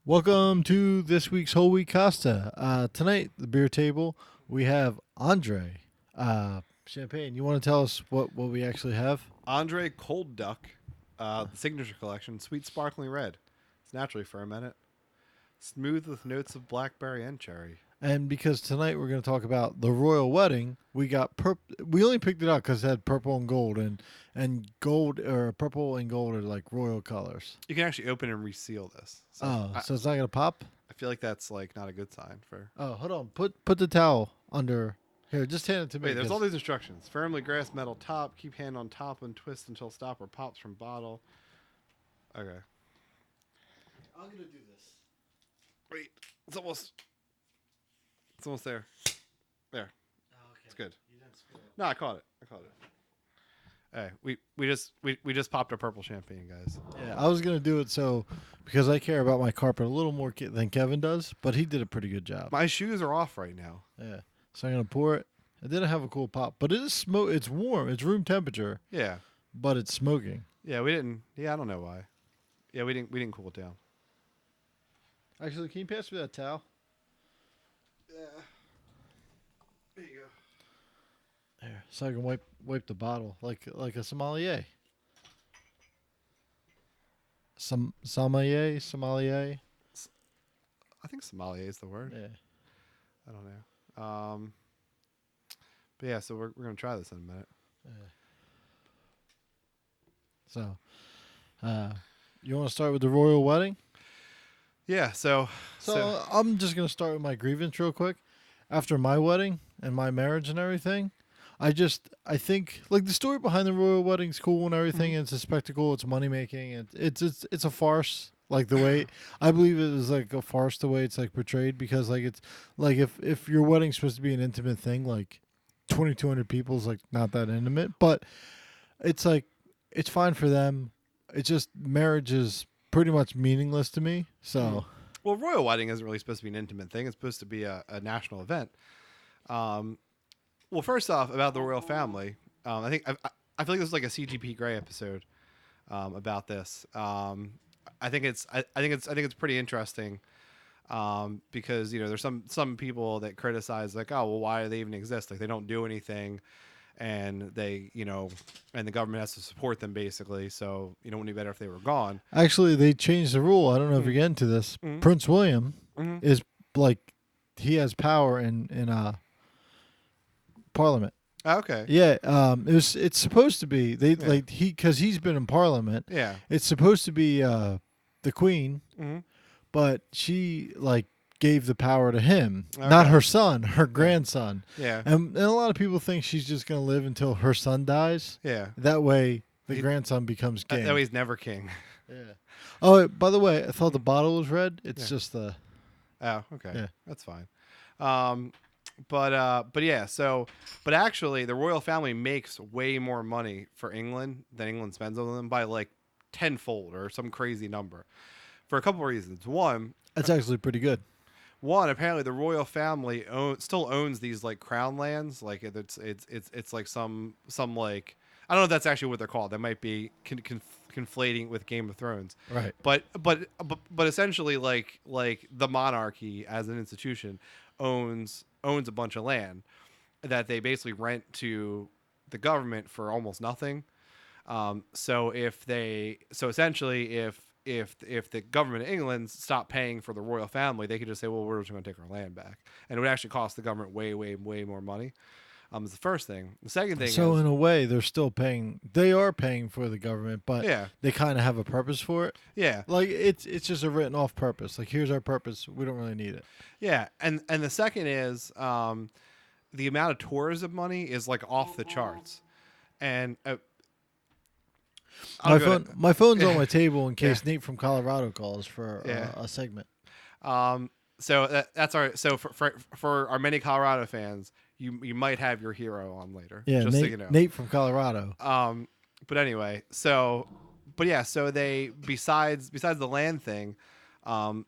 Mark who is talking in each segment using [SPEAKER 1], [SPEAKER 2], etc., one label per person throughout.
[SPEAKER 1] Welcome to this week's Whole Wheat Costa. Tonight, the beer table, we have Andre Champagne. You want to tell us what we actually have?
[SPEAKER 2] Andre Cold Duck, the signature collection, sweet sparkling red. It's naturally fermented, smooth with notes of blackberry and cherry.
[SPEAKER 1] And because tonight we're going to talk about the royal wedding, we got we only picked it out because it had purple and gold, and gold or purple and gold are like royal colors.
[SPEAKER 2] You can actually open and reseal this. So
[SPEAKER 1] Oh,
[SPEAKER 2] I,
[SPEAKER 1] so it's not going to pop?
[SPEAKER 2] I feel like that's like not a good sign for.
[SPEAKER 1] Oh, hold on. Put the towel under here. Just hand it to me.
[SPEAKER 2] Wait, there's
[SPEAKER 1] 'cause-
[SPEAKER 2] all these instructions. Firmly grasp metal top. Keep hand on top and twist until stop or pops from bottle. Okay.
[SPEAKER 1] I'm going to do this.
[SPEAKER 2] Wait, it's almost there. There,
[SPEAKER 1] Oh, okay.
[SPEAKER 2] it's good.
[SPEAKER 1] You didn't spill it.
[SPEAKER 2] No, I caught it. Hey, we just popped a purple champagne, guys.
[SPEAKER 1] Yeah, I was gonna do it because I care about my carpet a little more than Kevin does, but he did a pretty good job.
[SPEAKER 2] My shoes are off right now.
[SPEAKER 1] Yeah, so I'm gonna pour it. It didn't have a cool pop, but it is smoke. It's warm. It's room temperature,
[SPEAKER 2] Yeah.
[SPEAKER 1] but it's smoking.
[SPEAKER 2] Yeah, we didn't. Yeah, I don't know why. Yeah, we didn't. We didn't cool it down.
[SPEAKER 1] Actually, can you pass me that towel?
[SPEAKER 2] Yeah. There you go.
[SPEAKER 1] There, so I can wipe the bottle like a sommelier. Sommelier.
[SPEAKER 2] I think sommelier is the word.
[SPEAKER 1] Yeah.
[SPEAKER 2] I don't know. But yeah, so we're gonna try this in a minute.
[SPEAKER 1] So, you want to start with the royal wedding?
[SPEAKER 2] Yeah. So.
[SPEAKER 1] So I'm just gonna start with my grievance real quick. After my wedding and my marriage and everything, I think like the story behind the royal wedding's cool and everything. And it's a spectacle. It's money making. And it's a farce. Like the way I believe it is like a farce the way it's like portrayed because like it's like if your wedding's supposed to be an intimate thing like 2,200 people is like not that intimate, but it's like it's fine for them. It's just marriage is pretty much meaningless to me. So.
[SPEAKER 2] Well, royal wedding isn't really supposed to be an intimate thing. It's supposed to be a national event. Well, first off, about the royal family, I feel like this is like a CGP Grey episode about this. I think it's pretty interesting because there's some people that criticize like, oh well, why do they even exist? Like they don't do anything, and and the government has to support them basically. So wouldn't it be better if they were gone?
[SPEAKER 1] Actually, they changed the rule. I don't know if you're getting to this. Prince William is like he has power in Parliament.
[SPEAKER 2] Okay.
[SPEAKER 1] Yeah, it's supposed to be like because he's been in Parliament.
[SPEAKER 2] Yeah.
[SPEAKER 1] It's supposed to be the Queen,
[SPEAKER 2] Mm-hmm.
[SPEAKER 1] but she like gave the power to him,
[SPEAKER 2] Okay.
[SPEAKER 1] not her son, her grandson.
[SPEAKER 2] Yeah.
[SPEAKER 1] And a lot of people think she's just gonna live until her son dies.
[SPEAKER 2] Yeah.
[SPEAKER 1] That way, the
[SPEAKER 2] He-
[SPEAKER 1] grandson becomes king.
[SPEAKER 2] That way he's never king.
[SPEAKER 1] Yeah. Oh, by the way, I thought the bottle was red. It's just the.
[SPEAKER 2] Oh, okay.
[SPEAKER 1] Yeah.
[SPEAKER 2] That's fine. But yeah, but actually the royal family makes way more money for England than England spends on them by like tenfold or some crazy number. For a couple of reasons.
[SPEAKER 1] That's actually pretty good.
[SPEAKER 2] Apparently the royal family still owns these like crown lands. Like it's like some like I don't know if that's actually what they're called. That might be conflating with Game of Thrones.
[SPEAKER 1] Right.
[SPEAKER 2] But essentially like the monarchy as an institution owns a bunch of land that they basically rent to the government for almost nothing. So essentially if the government of England stopped paying for the royal family, they could just say, well, we're just going to take our land back, and it would actually cost the government way more money. Is the first thing. The second thing
[SPEAKER 1] So
[SPEAKER 2] is,
[SPEAKER 1] in a way, they're still paying. They are paying for the government, but
[SPEAKER 2] Yeah.
[SPEAKER 1] they kind of have a purpose for it.
[SPEAKER 2] yeah,
[SPEAKER 1] Like it's just a written off purpose. Like here's our purpose. We don't really need it.
[SPEAKER 2] yeah, and the second is the amount of tourism money is like off the charts, and
[SPEAKER 1] My phone's on my table in case Nate from Colorado calls for
[SPEAKER 2] Yeah.
[SPEAKER 1] a segment.
[SPEAKER 2] That's for our many Colorado fans. You might have your hero on later.
[SPEAKER 1] Yeah,
[SPEAKER 2] just
[SPEAKER 1] Nate,
[SPEAKER 2] so you know.
[SPEAKER 1] Nate from Colorado.
[SPEAKER 2] But anyway, so they besides the land thing,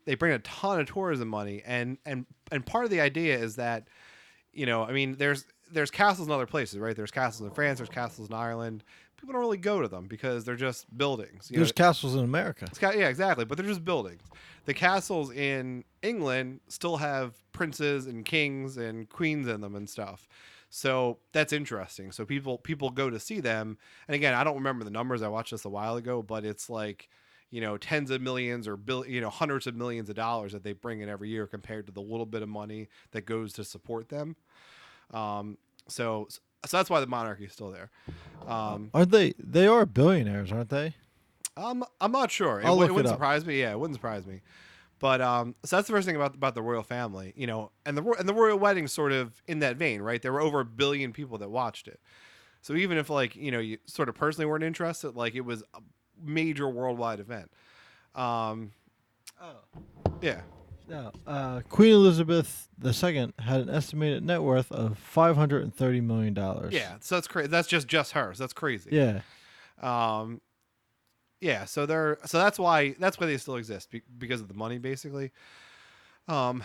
[SPEAKER 2] they bring a ton of tourism money, and part of the idea is that, I mean, there's castles in other places, right? There's castles in France, there's castles in Ireland, people don't really go to them because they're just buildings.
[SPEAKER 1] There's castles in America.
[SPEAKER 2] Yeah, exactly. But they're just buildings. The castles in England still have princes and kings and queens in them and stuff. So that's interesting. So people go to see them. And again, I don't remember the numbers. I watched this a while ago, but it's like, tens of millions or hundreds of millions of dollars that they bring in every year compared to the little bit of money that goes to support them. So that's why the monarchy is still there.
[SPEAKER 1] Aren't they? They are billionaires, aren't they?
[SPEAKER 2] I'm not sure.
[SPEAKER 1] I'll look
[SPEAKER 2] it wouldn't
[SPEAKER 1] it up.
[SPEAKER 2] surprise me. Yeah, it wouldn't surprise me. But so that's the first thing about the royal family, and the royal wedding sort of in that vein, right? There were over 1 billion people that watched it. So even if like you sort of personally weren't interested, like it was a major worldwide event. Yeah.
[SPEAKER 1] No. Queen Elizabeth II had an estimated net worth of $530 million.
[SPEAKER 2] Yeah. So that's crazy. That's just her. So that's crazy.
[SPEAKER 1] Yeah.
[SPEAKER 2] Yeah. So that's why they still exist because of the money, basically. But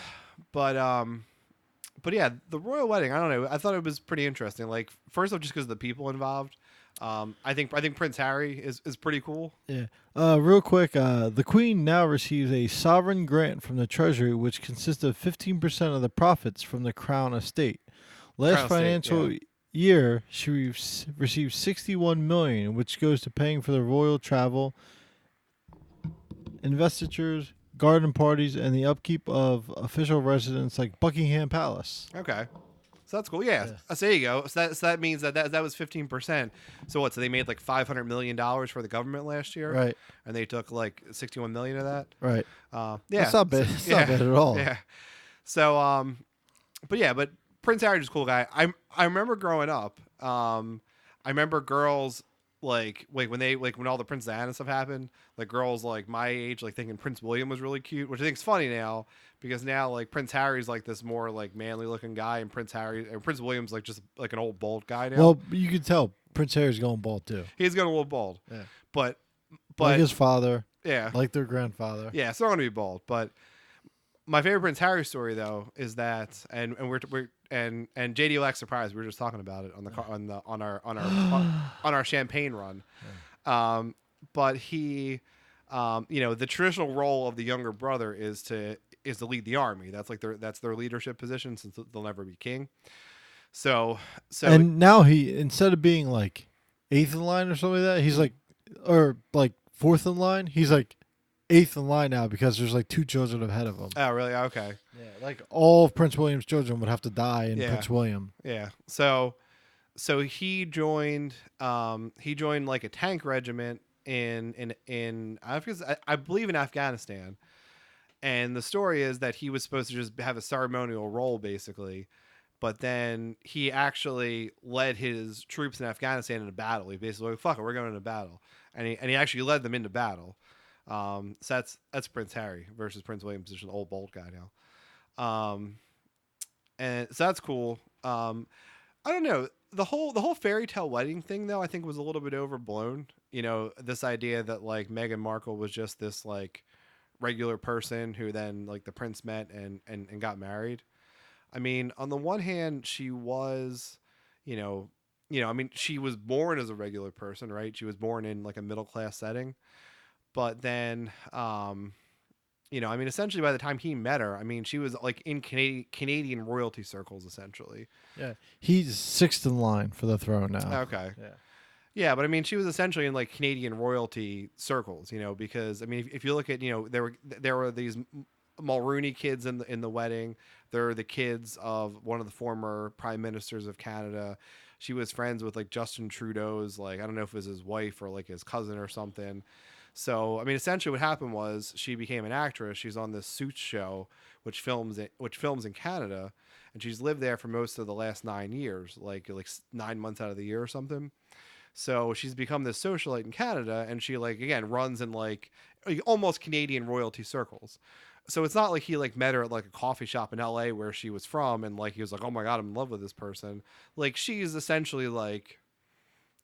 [SPEAKER 2] yeah, the royal wedding. I don't know. I thought it was pretty interesting. Like first off, just because of the people involved. I think Prince Harry is pretty cool.
[SPEAKER 1] Yeah. Real quick, the Queen now receives a sovereign grant from the Treasury, which consists of 15% of the profits from the Crown estate. Last
[SPEAKER 2] Crown estate,
[SPEAKER 1] financial
[SPEAKER 2] yeah.
[SPEAKER 1] year, she received $61 million, which goes to paying for the royal travel, investitures, garden parties, and the upkeep of official residence like Buckingham Palace.
[SPEAKER 2] Okay. So that's cool. Yeah. So there you go. So that means that was 15%. So what? So they made like $500 million for the government last year,
[SPEAKER 1] Right.
[SPEAKER 2] and they took like 61 million of that.
[SPEAKER 1] Right.
[SPEAKER 2] Yeah.
[SPEAKER 1] That's not bad. It's not bad at all.
[SPEAKER 2] Yeah. So but Prince Harry's a cool guy. I remember growing up. I remember girls like when all the Princess Diana stuff happened, like girls like my age like thinking Prince William was really cute, which I think is funny now because now like Prince Harry's like this more like manly looking guy, and Prince William's like just like an old bald guy now.
[SPEAKER 1] Well, you can tell Prince Harry's going bald too.
[SPEAKER 2] He's going a little bald.
[SPEAKER 1] Yeah.
[SPEAKER 2] But
[SPEAKER 1] Like his father,
[SPEAKER 2] yeah.
[SPEAKER 1] like their grandfather.
[SPEAKER 2] Yeah, so I'm gonna be bald. But my favorite Prince Harry story though is that, and JD will act surprised. We were just talking about it on the car on our champagne run. But he, the traditional role of the younger brother is to lead the army. That's like their leadership position since they'll never be king. So
[SPEAKER 1] and now he, instead of being like 8th in line or something like that, he's like, or like 4th in line. He's like 8th in line now because there's like 2 children ahead of him.
[SPEAKER 2] Oh, really? Okay.
[SPEAKER 1] Yeah, like all of Prince William's children would have to die in
[SPEAKER 2] Yeah.
[SPEAKER 1] Prince William.
[SPEAKER 2] Yeah. So he joined like a tank regiment in I believe in Afghanistan. And the story is that he was supposed to just have a ceremonial role basically, but then he actually led his troops in Afghanistan into battle. He basically like, fuck it, we're going into battle. And he actually led them into battle. So that's Prince Harry versus Prince William, just an old bald guy now. And so that's cool. I don't know. The whole fairy tale wedding thing though, I think was a little bit overblown. This idea that like Meghan Markle was just this like regular person who then like the prince met and got married. I mean, on the one hand, she was, I mean, she was born as a regular person, right? She was born in like a middle class setting. But then, I mean, essentially by the time he met her, I mean, she was like in Canadian royalty circles, essentially.
[SPEAKER 1] Yeah, he's 6th in line for the throne now.
[SPEAKER 2] Okay.
[SPEAKER 1] Yeah.
[SPEAKER 2] Yeah, but I mean, she was essentially in like Canadian royalty circles, because I mean, if you look at, there were these Mulrooney kids in the wedding. There are the kids of one of the former prime ministers of Canada. She was friends with like Justin Trudeau's, like, I don't know if it was his wife or like his cousin or something. So, I mean, essentially what happened was she became an actress. She's on this Suits show, which films in Canada, and she's lived there for most of the last 9 years, like 9 months out of the year or something. So she's become this socialite in Canada, and she like again runs in like almost Canadian royalty circles. So it's not like he like met her at like a coffee shop in LA where she was from, and like he was like, oh my god, I'm in love with this person. Like she's essentially like,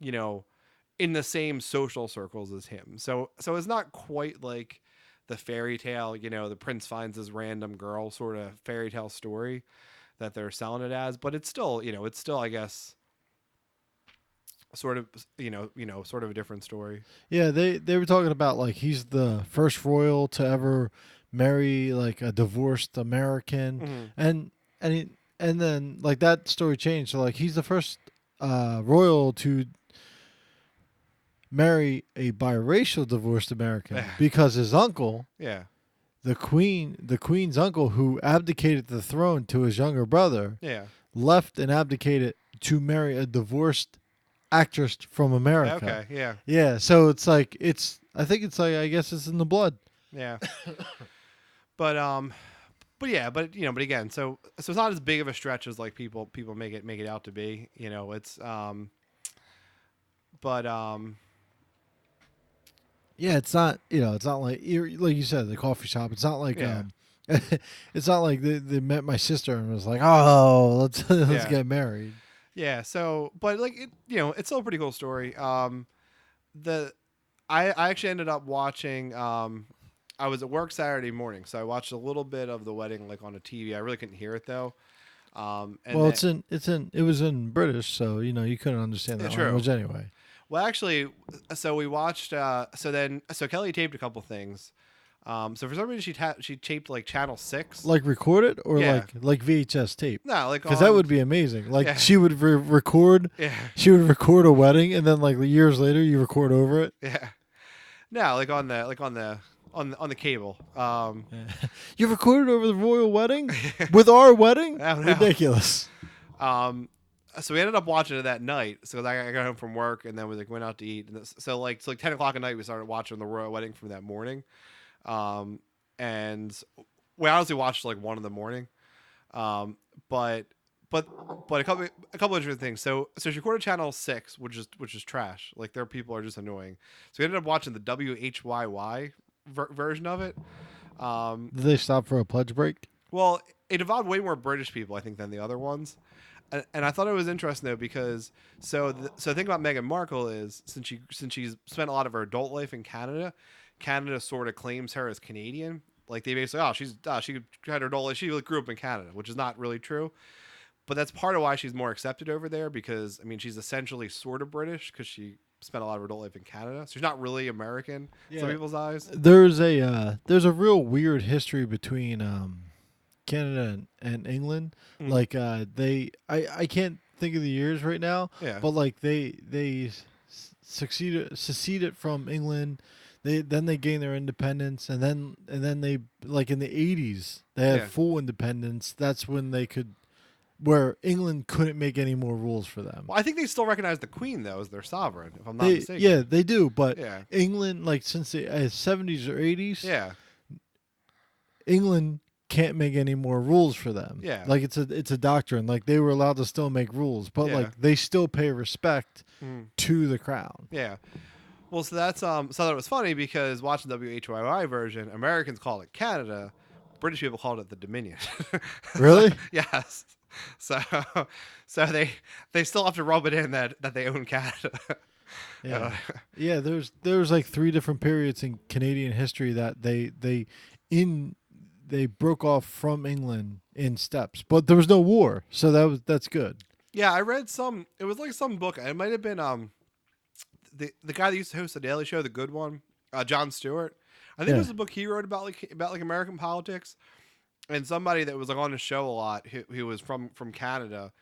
[SPEAKER 2] in the same social circles as him. So it's not quite like the fairy tale, the prince finds this random girl sort of fairy tale story that they're selling it as, but it's still, I guess, sort of sort of a different story.
[SPEAKER 1] Yeah, they were talking about like he's the first royal to ever marry like a divorced American,
[SPEAKER 2] Hmm.
[SPEAKER 1] and and then like that story changed. So like he's the first royal to marry a biracial divorced American
[SPEAKER 2] Yeah.
[SPEAKER 1] because his uncle,
[SPEAKER 2] Yeah.
[SPEAKER 1] the queen's uncle, who abdicated the throne to his younger brother,
[SPEAKER 2] Yeah.
[SPEAKER 1] left and abdicated to marry a divorced actress from America.
[SPEAKER 2] Okay. Yeah.
[SPEAKER 1] Yeah, so it's like I think it's like I guess it's in the blood.
[SPEAKER 2] Yeah. But yeah, but again, so it's not as big of a stretch as like people make it out to be. It's but
[SPEAKER 1] Yeah, it's not it's not like like you said the coffee shop. It's not like
[SPEAKER 2] yeah.
[SPEAKER 1] it's not like they met my sister and was like, oh, let's
[SPEAKER 2] Yeah.
[SPEAKER 1] get married.
[SPEAKER 2] Yeah. So, but like it's still a pretty cool story. The I actually ended up watching. I was at work Saturday morning, so I watched a little bit of the wedding like on a TV. I really couldn't hear it though. And
[SPEAKER 1] Well,
[SPEAKER 2] then
[SPEAKER 1] it was in British, so you couldn't understand
[SPEAKER 2] yeah,
[SPEAKER 1] that
[SPEAKER 2] true.
[SPEAKER 1] language anyway.
[SPEAKER 2] Well, actually, so we watched. So Kelly taped a couple things. So for some reason she taped like channel 6.
[SPEAKER 1] Like record it or
[SPEAKER 2] Yeah.
[SPEAKER 1] like VHS tape.
[SPEAKER 2] No, like
[SPEAKER 1] Because that
[SPEAKER 2] on.
[SPEAKER 1] would be amazing. Like
[SPEAKER 2] Yeah.
[SPEAKER 1] she would record,
[SPEAKER 2] Yeah.
[SPEAKER 1] she would record a wedding, and then like years later you record over it.
[SPEAKER 2] Yeah. No, like on the cable.
[SPEAKER 1] You recorded over the royal wedding with our wedding?
[SPEAKER 2] I don't know.
[SPEAKER 1] Ridiculous.
[SPEAKER 2] So we ended up watching it that night. So I got home from work and then we like went out to eat. And so like 10 o'clock at night we started watching the royal wedding from that morning. And we honestly watched like 1 in the morning. Um, but but a couple of different things. So she recorded channel 6, which is trash. Like their people are just annoying. So we ended up watching the WHYY version of it.
[SPEAKER 1] Did they stop for a pledge break?
[SPEAKER 2] Well, it involved way more British people, I think, than the other ones. And I thought it was interesting though because so the thing about Meghan Markle is since she's spent a lot of her adult life in Canada, Canada sort of claims her as Canadian. Like they basically, she had her adult life, she grew up in Canada, which is not really true. But that's part of why she's more accepted over there because I mean she's essentially sort of British because she spent a lot of her adult life in Canada, so she's not really American in some
[SPEAKER 1] Yeah.
[SPEAKER 2] people's eyes.
[SPEAKER 1] There's a real weird history between Canada and England.
[SPEAKER 2] Mm.
[SPEAKER 1] Like I can't think of the years right now,
[SPEAKER 2] Yeah,
[SPEAKER 1] but like they seceded from England. They gained their independence, and then they like in the 80s they had
[SPEAKER 2] Yeah.
[SPEAKER 1] full independence. That's when they could where England couldn't make any more rules for them.
[SPEAKER 2] well, I think they still recognize the Queen though as their sovereign, if I'm not
[SPEAKER 1] They
[SPEAKER 2] mistaken.
[SPEAKER 1] yeah they do, but
[SPEAKER 2] Yeah,
[SPEAKER 1] England like since the 70s or 80s,
[SPEAKER 2] yeah,
[SPEAKER 1] England can't make any more rules for them.
[SPEAKER 2] Yeah.
[SPEAKER 1] Like it's a doctrine. Like they were allowed to still make rules, but
[SPEAKER 2] Yeah.
[SPEAKER 1] like they still pay respect
[SPEAKER 2] Mm.
[SPEAKER 1] to the crown.
[SPEAKER 2] Yeah. Well, so that's so that was funny because watching the WHYY version, Americans call it Canada, British people called it the Dominion.
[SPEAKER 1] Really?
[SPEAKER 2] Yes. So so they still have to rub it in that they own Canada.
[SPEAKER 1] Yeah. Yeah, there's like 3 different periods in Canadian history that they broke off from England in steps. But there was no war, so that's good.
[SPEAKER 2] Yeah, I read some. It was like some book. It might have been the guy that used to host the Daily Show, the good one, Jon Stewart. I think it
[SPEAKER 1] Yeah.
[SPEAKER 2] was a book he wrote about like American politics, and somebody that was like on his show a lot who was from Canada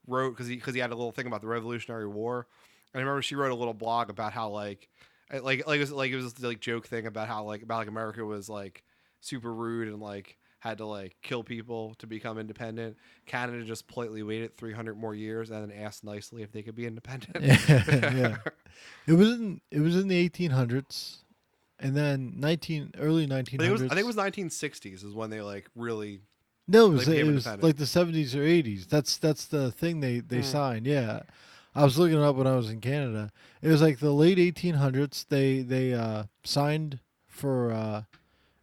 [SPEAKER 2] wrote because he had a little thing about the Revolutionary War, and I remember she wrote a little blog about how it was this like joke thing about how about America was like super rude and like had to like kill people to become independent. Canada just politely waited 300 more years and then asked nicely if they could be independent.
[SPEAKER 1] Yeah. It was in the 1800s and then early 1900s.
[SPEAKER 2] I think it was 1960s is when they like really
[SPEAKER 1] No,
[SPEAKER 2] They became
[SPEAKER 1] it was
[SPEAKER 2] independent.
[SPEAKER 1] like the 70s or 80s. That's the thing they
[SPEAKER 2] Hmm.
[SPEAKER 1] signed. Yeah, I was looking it up when I was in Canada. It was like the late 1800s. They signed for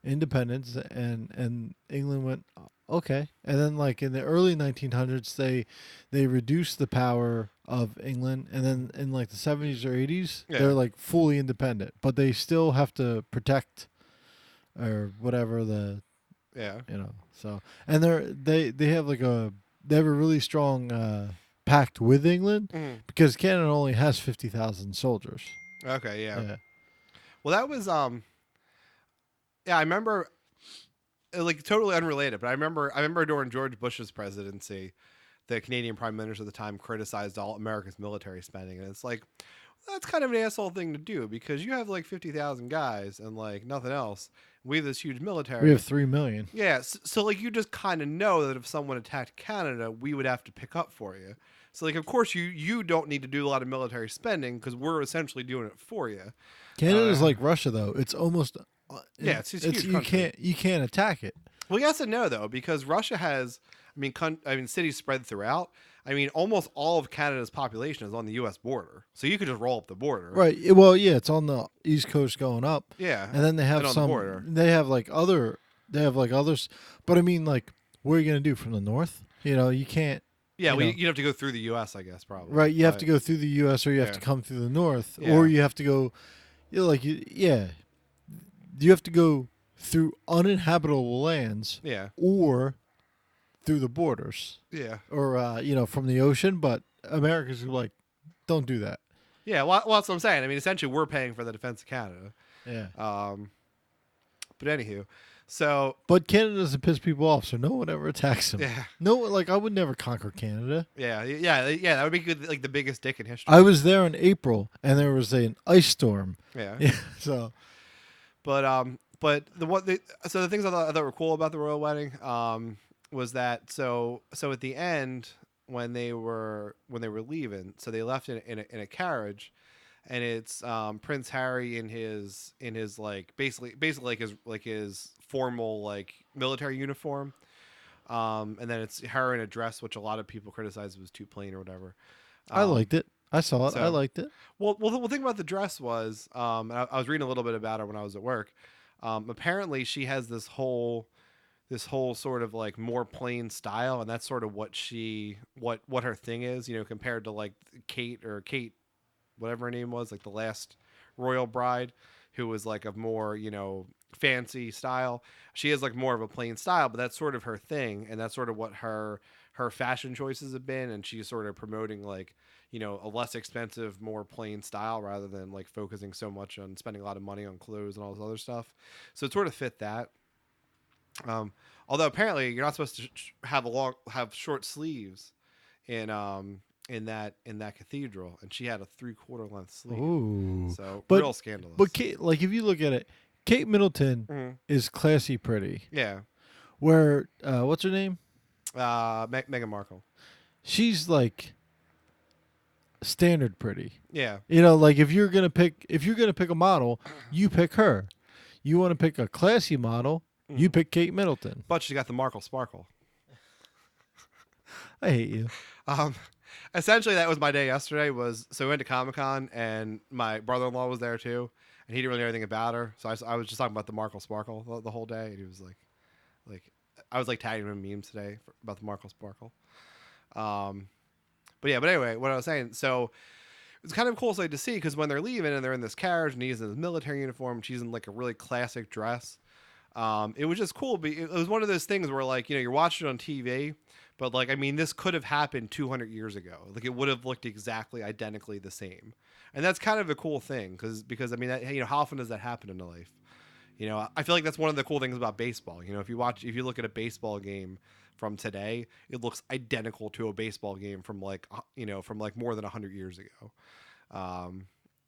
[SPEAKER 1] independence, and England went okay. And then like in the early 1900s, they reduced the power of England, and then in like the 70s or 80s,
[SPEAKER 2] Yeah.
[SPEAKER 1] they're like fully independent, but they still have to protect or whatever the
[SPEAKER 2] yeah.
[SPEAKER 1] so and they have like they have a really strong pact with England
[SPEAKER 2] Mhm.
[SPEAKER 1] because Canada only has 50,000 soldiers.
[SPEAKER 2] Okay, yeah.
[SPEAKER 1] Yeah.
[SPEAKER 2] Well, that was yeah, I remember like totally unrelated, but I remember during George Bush's presidency, the Canadian Prime Minister at the time criticized all America's military spending, and it's like that's kind of an asshole thing to do because you have like 50,000 guys and like nothing else. We have this huge military.
[SPEAKER 1] We have 3 million.
[SPEAKER 2] Yeah, so like you just kind of know that if someone attacked Canada, we would have to pick up for you. So like of course you don't need to do a lot of military spending because we're essentially doing it for you.
[SPEAKER 1] Canada's like Russia though. It's almost
[SPEAKER 2] Yeah, it's huge
[SPEAKER 1] you
[SPEAKER 2] country.
[SPEAKER 1] can't attack it.
[SPEAKER 2] Well, yes and no though because Russia has I mean cities spread throughout. I mean almost all of Canada's population is on the U.S. border, so you could just roll up the border.
[SPEAKER 1] Right. Well, yeah, it's on the east coast going up.
[SPEAKER 2] Yeah,
[SPEAKER 1] And then they have
[SPEAKER 2] and on the
[SPEAKER 1] some
[SPEAKER 2] border.
[SPEAKER 1] they have like others, but I mean like what are you going to do from the north? You can't.
[SPEAKER 2] Yeah,
[SPEAKER 1] you
[SPEAKER 2] well,
[SPEAKER 1] know.
[SPEAKER 2] you'd have to go through the U.S. I guess probably.
[SPEAKER 1] Right, you have
[SPEAKER 2] But-
[SPEAKER 1] to go through the US or you have
[SPEAKER 2] Yeah.
[SPEAKER 1] to come through the north
[SPEAKER 2] Yeah.
[SPEAKER 1] or you have to go yeah. You have to go through uninhabitable lands
[SPEAKER 2] Yeah,
[SPEAKER 1] or through the borders
[SPEAKER 2] yeah,
[SPEAKER 1] or from the ocean, but America's like don't do that.
[SPEAKER 2] yeah. Well, that's what I'm saying. I mean, essentially, we're paying for the defense of Canada.
[SPEAKER 1] Yeah.
[SPEAKER 2] But anywho, so
[SPEAKER 1] But Canada doesn't piss people off, so no one ever attacks them.
[SPEAKER 2] yeah,
[SPEAKER 1] No, like I would never conquer Canada.
[SPEAKER 2] yeah. That would be good, like the biggest dick in history.
[SPEAKER 1] I was there in April, and there was an ice storm.
[SPEAKER 2] Yeah.
[SPEAKER 1] Yeah, so
[SPEAKER 2] But so the things I thought were cool about the royal wedding, was that so at the end when they were leaving, so they left in a carriage, and it's Prince Harry in his like basically like his formal like military uniform, and then it's her in a dress, which a lot of people criticize was too plain or whatever.
[SPEAKER 1] I liked it. I saw it. I
[SPEAKER 2] so-
[SPEAKER 1] liked it.
[SPEAKER 2] Well, the thing about the dress was, and I was reading a little bit about her when I was at work. Apparently, she has this whole sort of like more plain style, and that's sort of what her thing is, compared to like Kate, whatever her name was, like the last royal bride, who was like a more fancy style. She has like more of a plain style, but that's sort of her thing, and that's sort of what her fashion choices have been, and she's sort of promoting like a less expensive, more plain style rather than like focusing so much on spending a lot of money on clothes and all this other stuff. So it sort of fit that. Although apparently you're not supposed to have short sleeves in that cathedral, and she had a 3/4 length sleeve.
[SPEAKER 1] Ooh.
[SPEAKER 2] So
[SPEAKER 1] But-
[SPEAKER 2] real scandalous.
[SPEAKER 1] But Kate, like if you look at it, Kate Middleton
[SPEAKER 2] Mhm.
[SPEAKER 1] is classy pretty.
[SPEAKER 2] Yeah,
[SPEAKER 1] Where what's her name?
[SPEAKER 2] Meghan Markle.
[SPEAKER 1] She's like standard pretty.
[SPEAKER 2] Yeah,
[SPEAKER 1] Like if you're gonna pick a model, you pick her. You want to pick a classy model, you pick Kate Middleton.
[SPEAKER 2] but she got the Markle Sparkle.
[SPEAKER 1] I hate you.
[SPEAKER 2] Essentially that was my day yesterday. So we went to Comic-Con, and my brother-in-law was there too, and he didn't really know anything about her. So I was just talking about the Markle Sparkle the whole day, and he was like I was like tagging him in memes today about the Markle Sparkle. But anyway, what I was saying, so it's kind of a cool sight to see because when they're leaving and they're in this carriage and he's in his military uniform, she's in like a really classic dress. It was just cool. It was one of those things where like you're watching it on TV, but like I mean, this could have happened 200 years ago. Like it would have looked exactly identically the same, and that's kind of a cool thing because I mean, that, how often does that happen in life? I feel like that's one of the cool things about baseball. If you look at a baseball game from today, it looks identical to a baseball game from like more than 100 years ago. I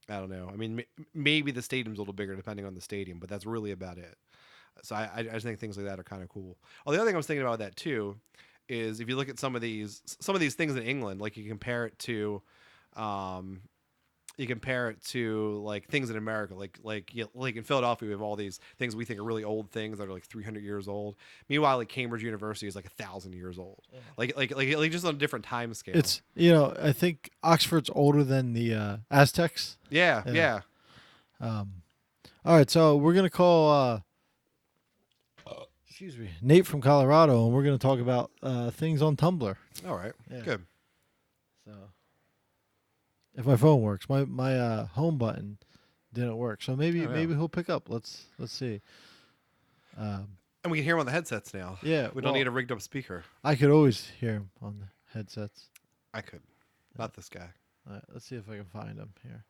[SPEAKER 2] don't know. I mean, maybe the stadium's a little bigger depending on the stadium, but that's really about it. So I just think things like that are kind of cool. Oh, the other thing I was thinking about that too is if you look at some of these things in England, like you compare it to like things in America, like in Philadelphia, we have all these things we think are really old things that are like 300 years old. Meanwhile, like Cambridge University is like 1,000 years old. Like just on a different time scale.
[SPEAKER 1] It's I think Oxford's older than the Aztecs.
[SPEAKER 2] yeah.
[SPEAKER 1] All right, so we're gonna call excuse me, Nate from Colorado, and we're gonna talk about things on Tumblr.
[SPEAKER 2] All right,
[SPEAKER 1] Yeah.
[SPEAKER 2] good.
[SPEAKER 1] So if my phone works, my home button didn't work, so maybe
[SPEAKER 2] Oh, yeah.
[SPEAKER 1] maybe he'll pick up. Let's see.
[SPEAKER 2] And we can hear him on the headsets now.
[SPEAKER 1] Yeah,
[SPEAKER 2] We don't
[SPEAKER 1] well,
[SPEAKER 2] need a rigged up speaker.
[SPEAKER 1] I could always hear him on the headsets.
[SPEAKER 2] I couldn't. Not this guy.
[SPEAKER 1] All right, let's see if I can find him here.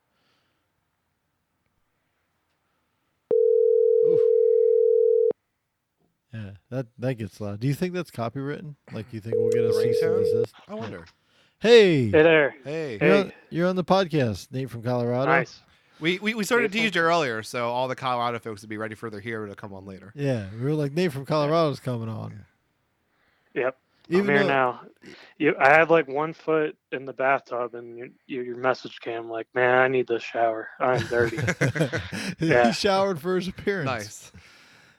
[SPEAKER 1] Oof. Yeah, that gets loud. Do you think that's copywritten? Like, you think we'll get a
[SPEAKER 2] The
[SPEAKER 1] cease and
[SPEAKER 2] ringtone?
[SPEAKER 1] desist?
[SPEAKER 2] I wonder.
[SPEAKER 1] Hey,
[SPEAKER 3] Hey there.
[SPEAKER 2] Hey.
[SPEAKER 3] Hey.
[SPEAKER 1] you're on the podcast, Nate from Colorado.
[SPEAKER 3] Nice.
[SPEAKER 2] We started
[SPEAKER 3] Nathan?
[SPEAKER 2] teased you earlier, so all the Colorado folks would be ready for their hero to come on later.
[SPEAKER 1] Yeah, we were like, Nate from Colorado's coming on.
[SPEAKER 3] Yep.
[SPEAKER 1] Even
[SPEAKER 3] I'm here
[SPEAKER 1] though-
[SPEAKER 3] now. I had like 1 foot in the bathtub, and your message came like, "Man, I need the shower. I'm dirty." Yeah.
[SPEAKER 1] He showered for his appearance.
[SPEAKER 2] Nice.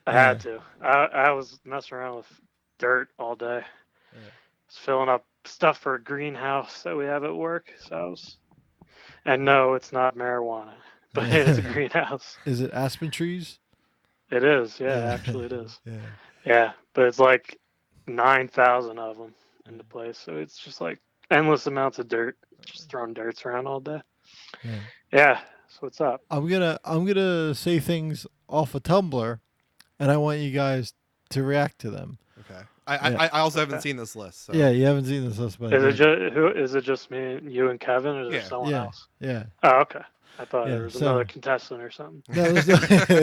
[SPEAKER 3] I had to. I was messing around with dirt all day.
[SPEAKER 1] Yeah.
[SPEAKER 3] Was filling up stuff for a greenhouse that we have at work. So I was, and no, it's not marijuana, but it's a greenhouse.
[SPEAKER 1] Is it aspen trees?
[SPEAKER 3] It is. Yeah, actually, it is.
[SPEAKER 1] Yeah.
[SPEAKER 3] Yeah, but it's like 9,000 of them in the place, so it's just like endless amounts of dirt, just throwing dirts around all day.
[SPEAKER 1] Yeah.
[SPEAKER 3] Yeah. So what's up?
[SPEAKER 1] I'm gonna say things off a Tumblr, and I want you guys to react to them.
[SPEAKER 2] Okay.
[SPEAKER 1] Yeah.
[SPEAKER 2] I also haven't
[SPEAKER 3] Okay.
[SPEAKER 2] seen this list. So.
[SPEAKER 1] Yeah, you haven't seen this list, but I
[SPEAKER 3] Is it
[SPEAKER 1] did.
[SPEAKER 3] just who? Is it just me, you, and Kevin, or is there
[SPEAKER 2] Yeah.
[SPEAKER 3] someone
[SPEAKER 1] Yeah.
[SPEAKER 3] else?
[SPEAKER 1] Yeah.
[SPEAKER 3] Oh, okay. I thought
[SPEAKER 1] Yeah,
[SPEAKER 3] there was
[SPEAKER 1] so-
[SPEAKER 3] another contestant or something.
[SPEAKER 1] No,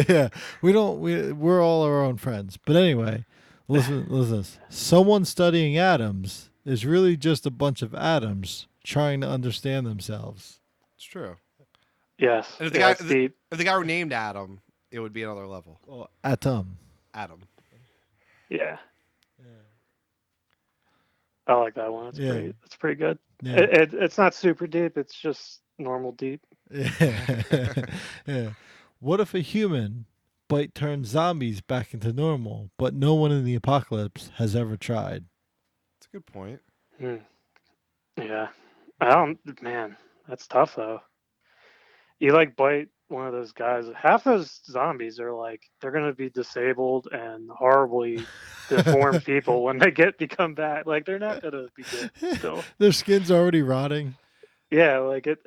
[SPEAKER 1] yeah, we're all our own friends. But anyway, listen to this. Someone studying atoms is really just a bunch of atoms trying to understand themselves.
[SPEAKER 2] It's true.
[SPEAKER 3] Yes.
[SPEAKER 2] And if the
[SPEAKER 3] yeah,
[SPEAKER 2] guy-
[SPEAKER 3] it's deep.
[SPEAKER 2] If the guy were named Adam, it would be another level.
[SPEAKER 1] Well, atom.
[SPEAKER 2] Adam.
[SPEAKER 3] Yeah. I like that one. It's
[SPEAKER 1] Yeah.
[SPEAKER 3] pretty. It's pretty good.
[SPEAKER 1] Yeah.
[SPEAKER 3] It's not super deep. It's just normal deep.
[SPEAKER 1] Yeah. Yeah. What if a human might turn zombies back into normal, but no one in the apocalypse has ever tried?
[SPEAKER 2] It's a good point.
[SPEAKER 3] Hmm. Yeah. I don't. Man, that's tough though. You like bite one of those guys. Half those zombies are like they're gonna be disabled and horribly deformed people when they become bad. Like they're not gonna be good still.
[SPEAKER 1] Their skin's already rotting.
[SPEAKER 3] Yeah, like it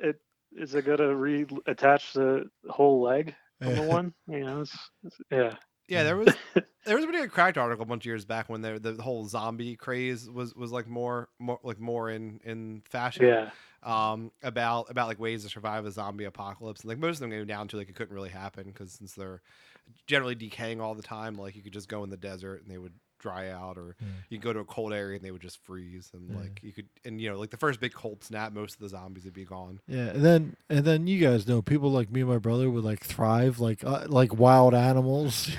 [SPEAKER 3] is it gonna reattach the whole leg from the one? You know, yeah.
[SPEAKER 2] Yeah, there was a pretty good Cracked article a bunch of years back when the whole zombie craze was like more in fashion.
[SPEAKER 3] Yeah.
[SPEAKER 2] About like ways to survive a zombie apocalypse, and like most of them go down to like it couldn't really happen because since they're generally decaying all the time, like you could just go in the desert and they would dry out, or you could go to a cold area and they would just freeze, and like you could, and you know, like the first big cold snap, most of the zombies would be gone.
[SPEAKER 1] Yeah, and then you guys know people like me and my brother would like thrive like wild animals.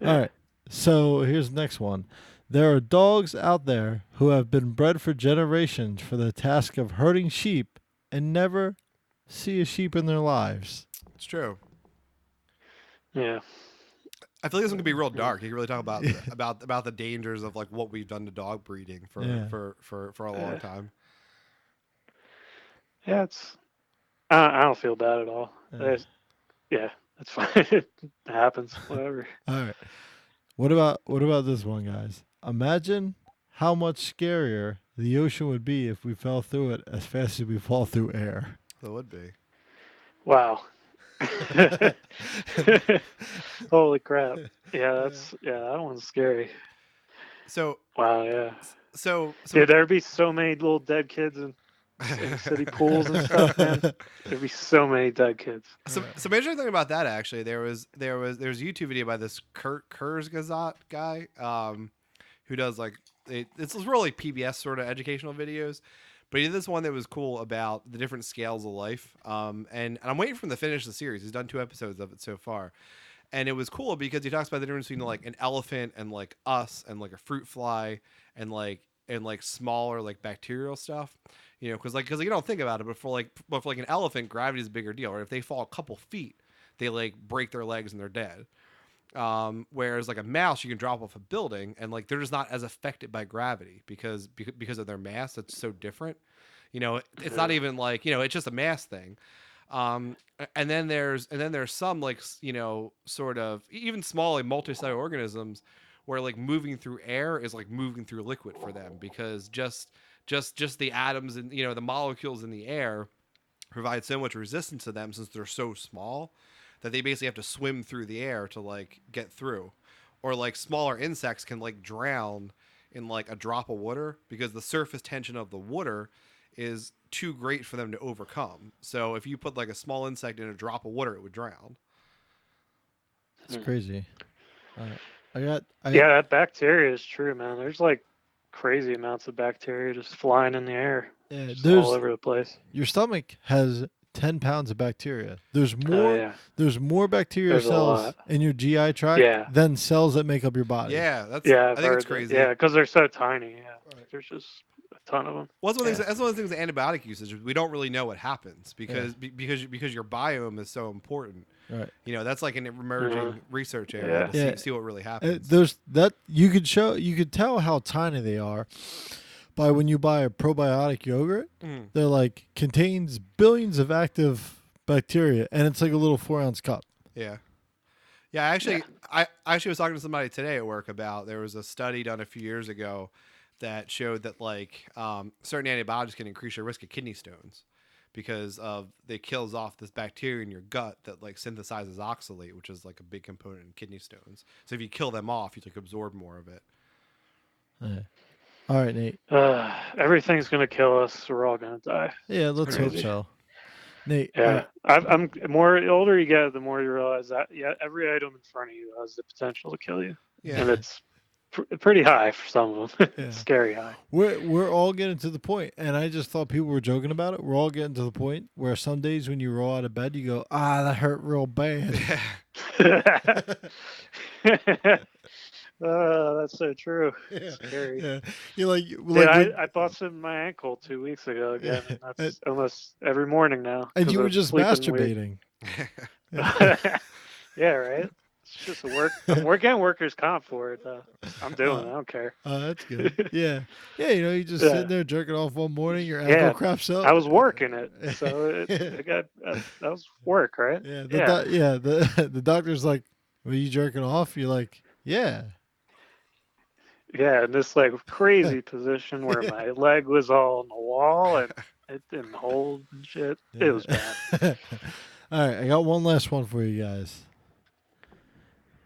[SPEAKER 1] All right. So here's the next one. There are dogs out there who have been bred for generations for the task of herding sheep and never see a sheep in their lives.
[SPEAKER 2] It's true.
[SPEAKER 3] Yeah.
[SPEAKER 2] I feel like this one could be real dark. You can really talk about about the dangers of like what we've done to dog breeding for
[SPEAKER 1] Yeah.
[SPEAKER 2] for a long
[SPEAKER 3] Yeah.
[SPEAKER 2] time.
[SPEAKER 3] Yeah, I don't feel bad at all.
[SPEAKER 1] Yeah.
[SPEAKER 3] Yeah, that's fine. It happens. Whatever.
[SPEAKER 1] All right. What about this one, guys? Imagine how much scarier the ocean would be if we fell through it as fast as we fall through air.
[SPEAKER 2] That would be.
[SPEAKER 3] Wow. Holy crap. Yeah, that one's scary.
[SPEAKER 2] So
[SPEAKER 3] Wow, yeah.
[SPEAKER 2] so
[SPEAKER 3] Dude, there'd be so many little dead kids in city pools and stuff, man. There'd be so many dead kids.
[SPEAKER 2] So interesting thing about that actually, there was a YouTube video by this Kurt Kurzgesagt guy, who does like it's really PBS sort of educational videos, but he did this one that was cool about the different scales of life. And I'm waiting for him to finish the series. He's done 2 episodes of it so far, and it was cool because he talks about the difference between like an elephant and like us and like a fruit fly and like smaller like bacterial stuff. You know, because you don't think about it, but for like an elephant, gravity is a bigger deal. Or if they fall a couple feet, they like break their legs and they're dead. Whereas like a mouse, you can drop off a building and like they're just not as affected by gravity because of their mass. It's so different. You know, it's not even like, you know, it's just a mass thing. And then there's some like, you know, sort of even small like multicellular organisms where like moving through air is like moving through liquid for them because just the atoms and, you know, the molecules in the air provide so much resistance to them since they're so small that they basically have to swim through the air to like get through. Or like smaller insects can like drown in like a drop of water because the surface tension of the water is too great for them to overcome. So if you put like a small insect in a drop of water, it would drown.
[SPEAKER 1] It's crazy. I got.
[SPEAKER 3] Yeah, that bacteria is true, man. There's like crazy amounts of bacteria just flying in the air,
[SPEAKER 1] Yeah,
[SPEAKER 3] just all over the place.
[SPEAKER 1] your stomach has 10 pounds of bacteria. There's
[SPEAKER 3] Oh
[SPEAKER 1] more.
[SPEAKER 3] yeah,
[SPEAKER 1] There's more bacteria
[SPEAKER 3] There's a
[SPEAKER 1] cells
[SPEAKER 3] lot.
[SPEAKER 1] in your GI tract
[SPEAKER 3] Yeah.
[SPEAKER 1] than cells that make up your body.
[SPEAKER 2] Yeah, that's.
[SPEAKER 3] yeah.
[SPEAKER 2] I think it's crazy.
[SPEAKER 3] Yeah, because they're so tiny. Yeah,
[SPEAKER 1] Right.
[SPEAKER 3] there's just a ton of them.
[SPEAKER 2] Well, that's one, of the
[SPEAKER 1] Yeah.
[SPEAKER 2] things, that's one of the things with antibiotic usage. We don't really know what happens because because your biome is so important.
[SPEAKER 1] Right.
[SPEAKER 2] You know, that's like an emerging research area
[SPEAKER 3] Yeah.
[SPEAKER 2] to
[SPEAKER 1] Yeah.
[SPEAKER 2] see what really happens.
[SPEAKER 1] There's that you could tell how tiny they are by when you buy a probiotic yogurt.
[SPEAKER 2] Mm.
[SPEAKER 1] They're like contains billions of active bacteria, and it's like a little 4-ounce cup.
[SPEAKER 2] Yeah. Yeah, I actually was talking to somebody today at work about there was a study done a few years ago that showed that like certain antibiotics can increase your risk of kidney stones because of they kills off this bacteria in your gut that like synthesizes oxalate, which is like a big component in kidney stones. So if you kill them off, you like absorb more of it.
[SPEAKER 1] Yeah. All right, Nate.
[SPEAKER 3] Everything's gonna kill us. We're all gonna die.
[SPEAKER 1] Yeah, let's hope
[SPEAKER 3] crazy.
[SPEAKER 1] so. Nate.
[SPEAKER 3] Yeah, I'm more the older you get, the more you realize that every item in front of you has the potential to kill you,
[SPEAKER 2] Yeah.
[SPEAKER 3] and it's pretty high for some of them.
[SPEAKER 1] Yeah.
[SPEAKER 3] It's scary high.
[SPEAKER 1] We're all getting to the point, and I just thought people were joking about it. We're all getting to the point where some days when you roll out of bed, you go, that hurt real bad.
[SPEAKER 3] That's so true.
[SPEAKER 1] Yeah.
[SPEAKER 3] Scary.
[SPEAKER 1] Yeah. You're like,
[SPEAKER 3] I busted my ankle 2 weeks ago again.
[SPEAKER 1] Yeah.
[SPEAKER 3] And that's almost every morning now.
[SPEAKER 1] and
[SPEAKER 3] 'cause
[SPEAKER 1] you were
[SPEAKER 3] I'm
[SPEAKER 1] just
[SPEAKER 3] sleeping weird.
[SPEAKER 1] masturbating.
[SPEAKER 3] Yeah, right. It's just a work. We're getting workers' comp for it. Though. I'm doing it. I don't care.
[SPEAKER 1] Oh, that's good. Yeah. Yeah, you just
[SPEAKER 3] Yeah.
[SPEAKER 1] sitting there jerking off one morning, your ankle
[SPEAKER 3] Yeah.
[SPEAKER 1] craps up.
[SPEAKER 3] I was working it, so it got that was work, right?
[SPEAKER 1] Yeah.
[SPEAKER 3] Yeah.
[SPEAKER 1] The doctor's like, were you jerking off? You're like, yeah.
[SPEAKER 3] Yeah, in this like crazy position where my leg was all on the wall and it didn't hold and shit. It was bad.
[SPEAKER 1] All right, I got one last one for you guys.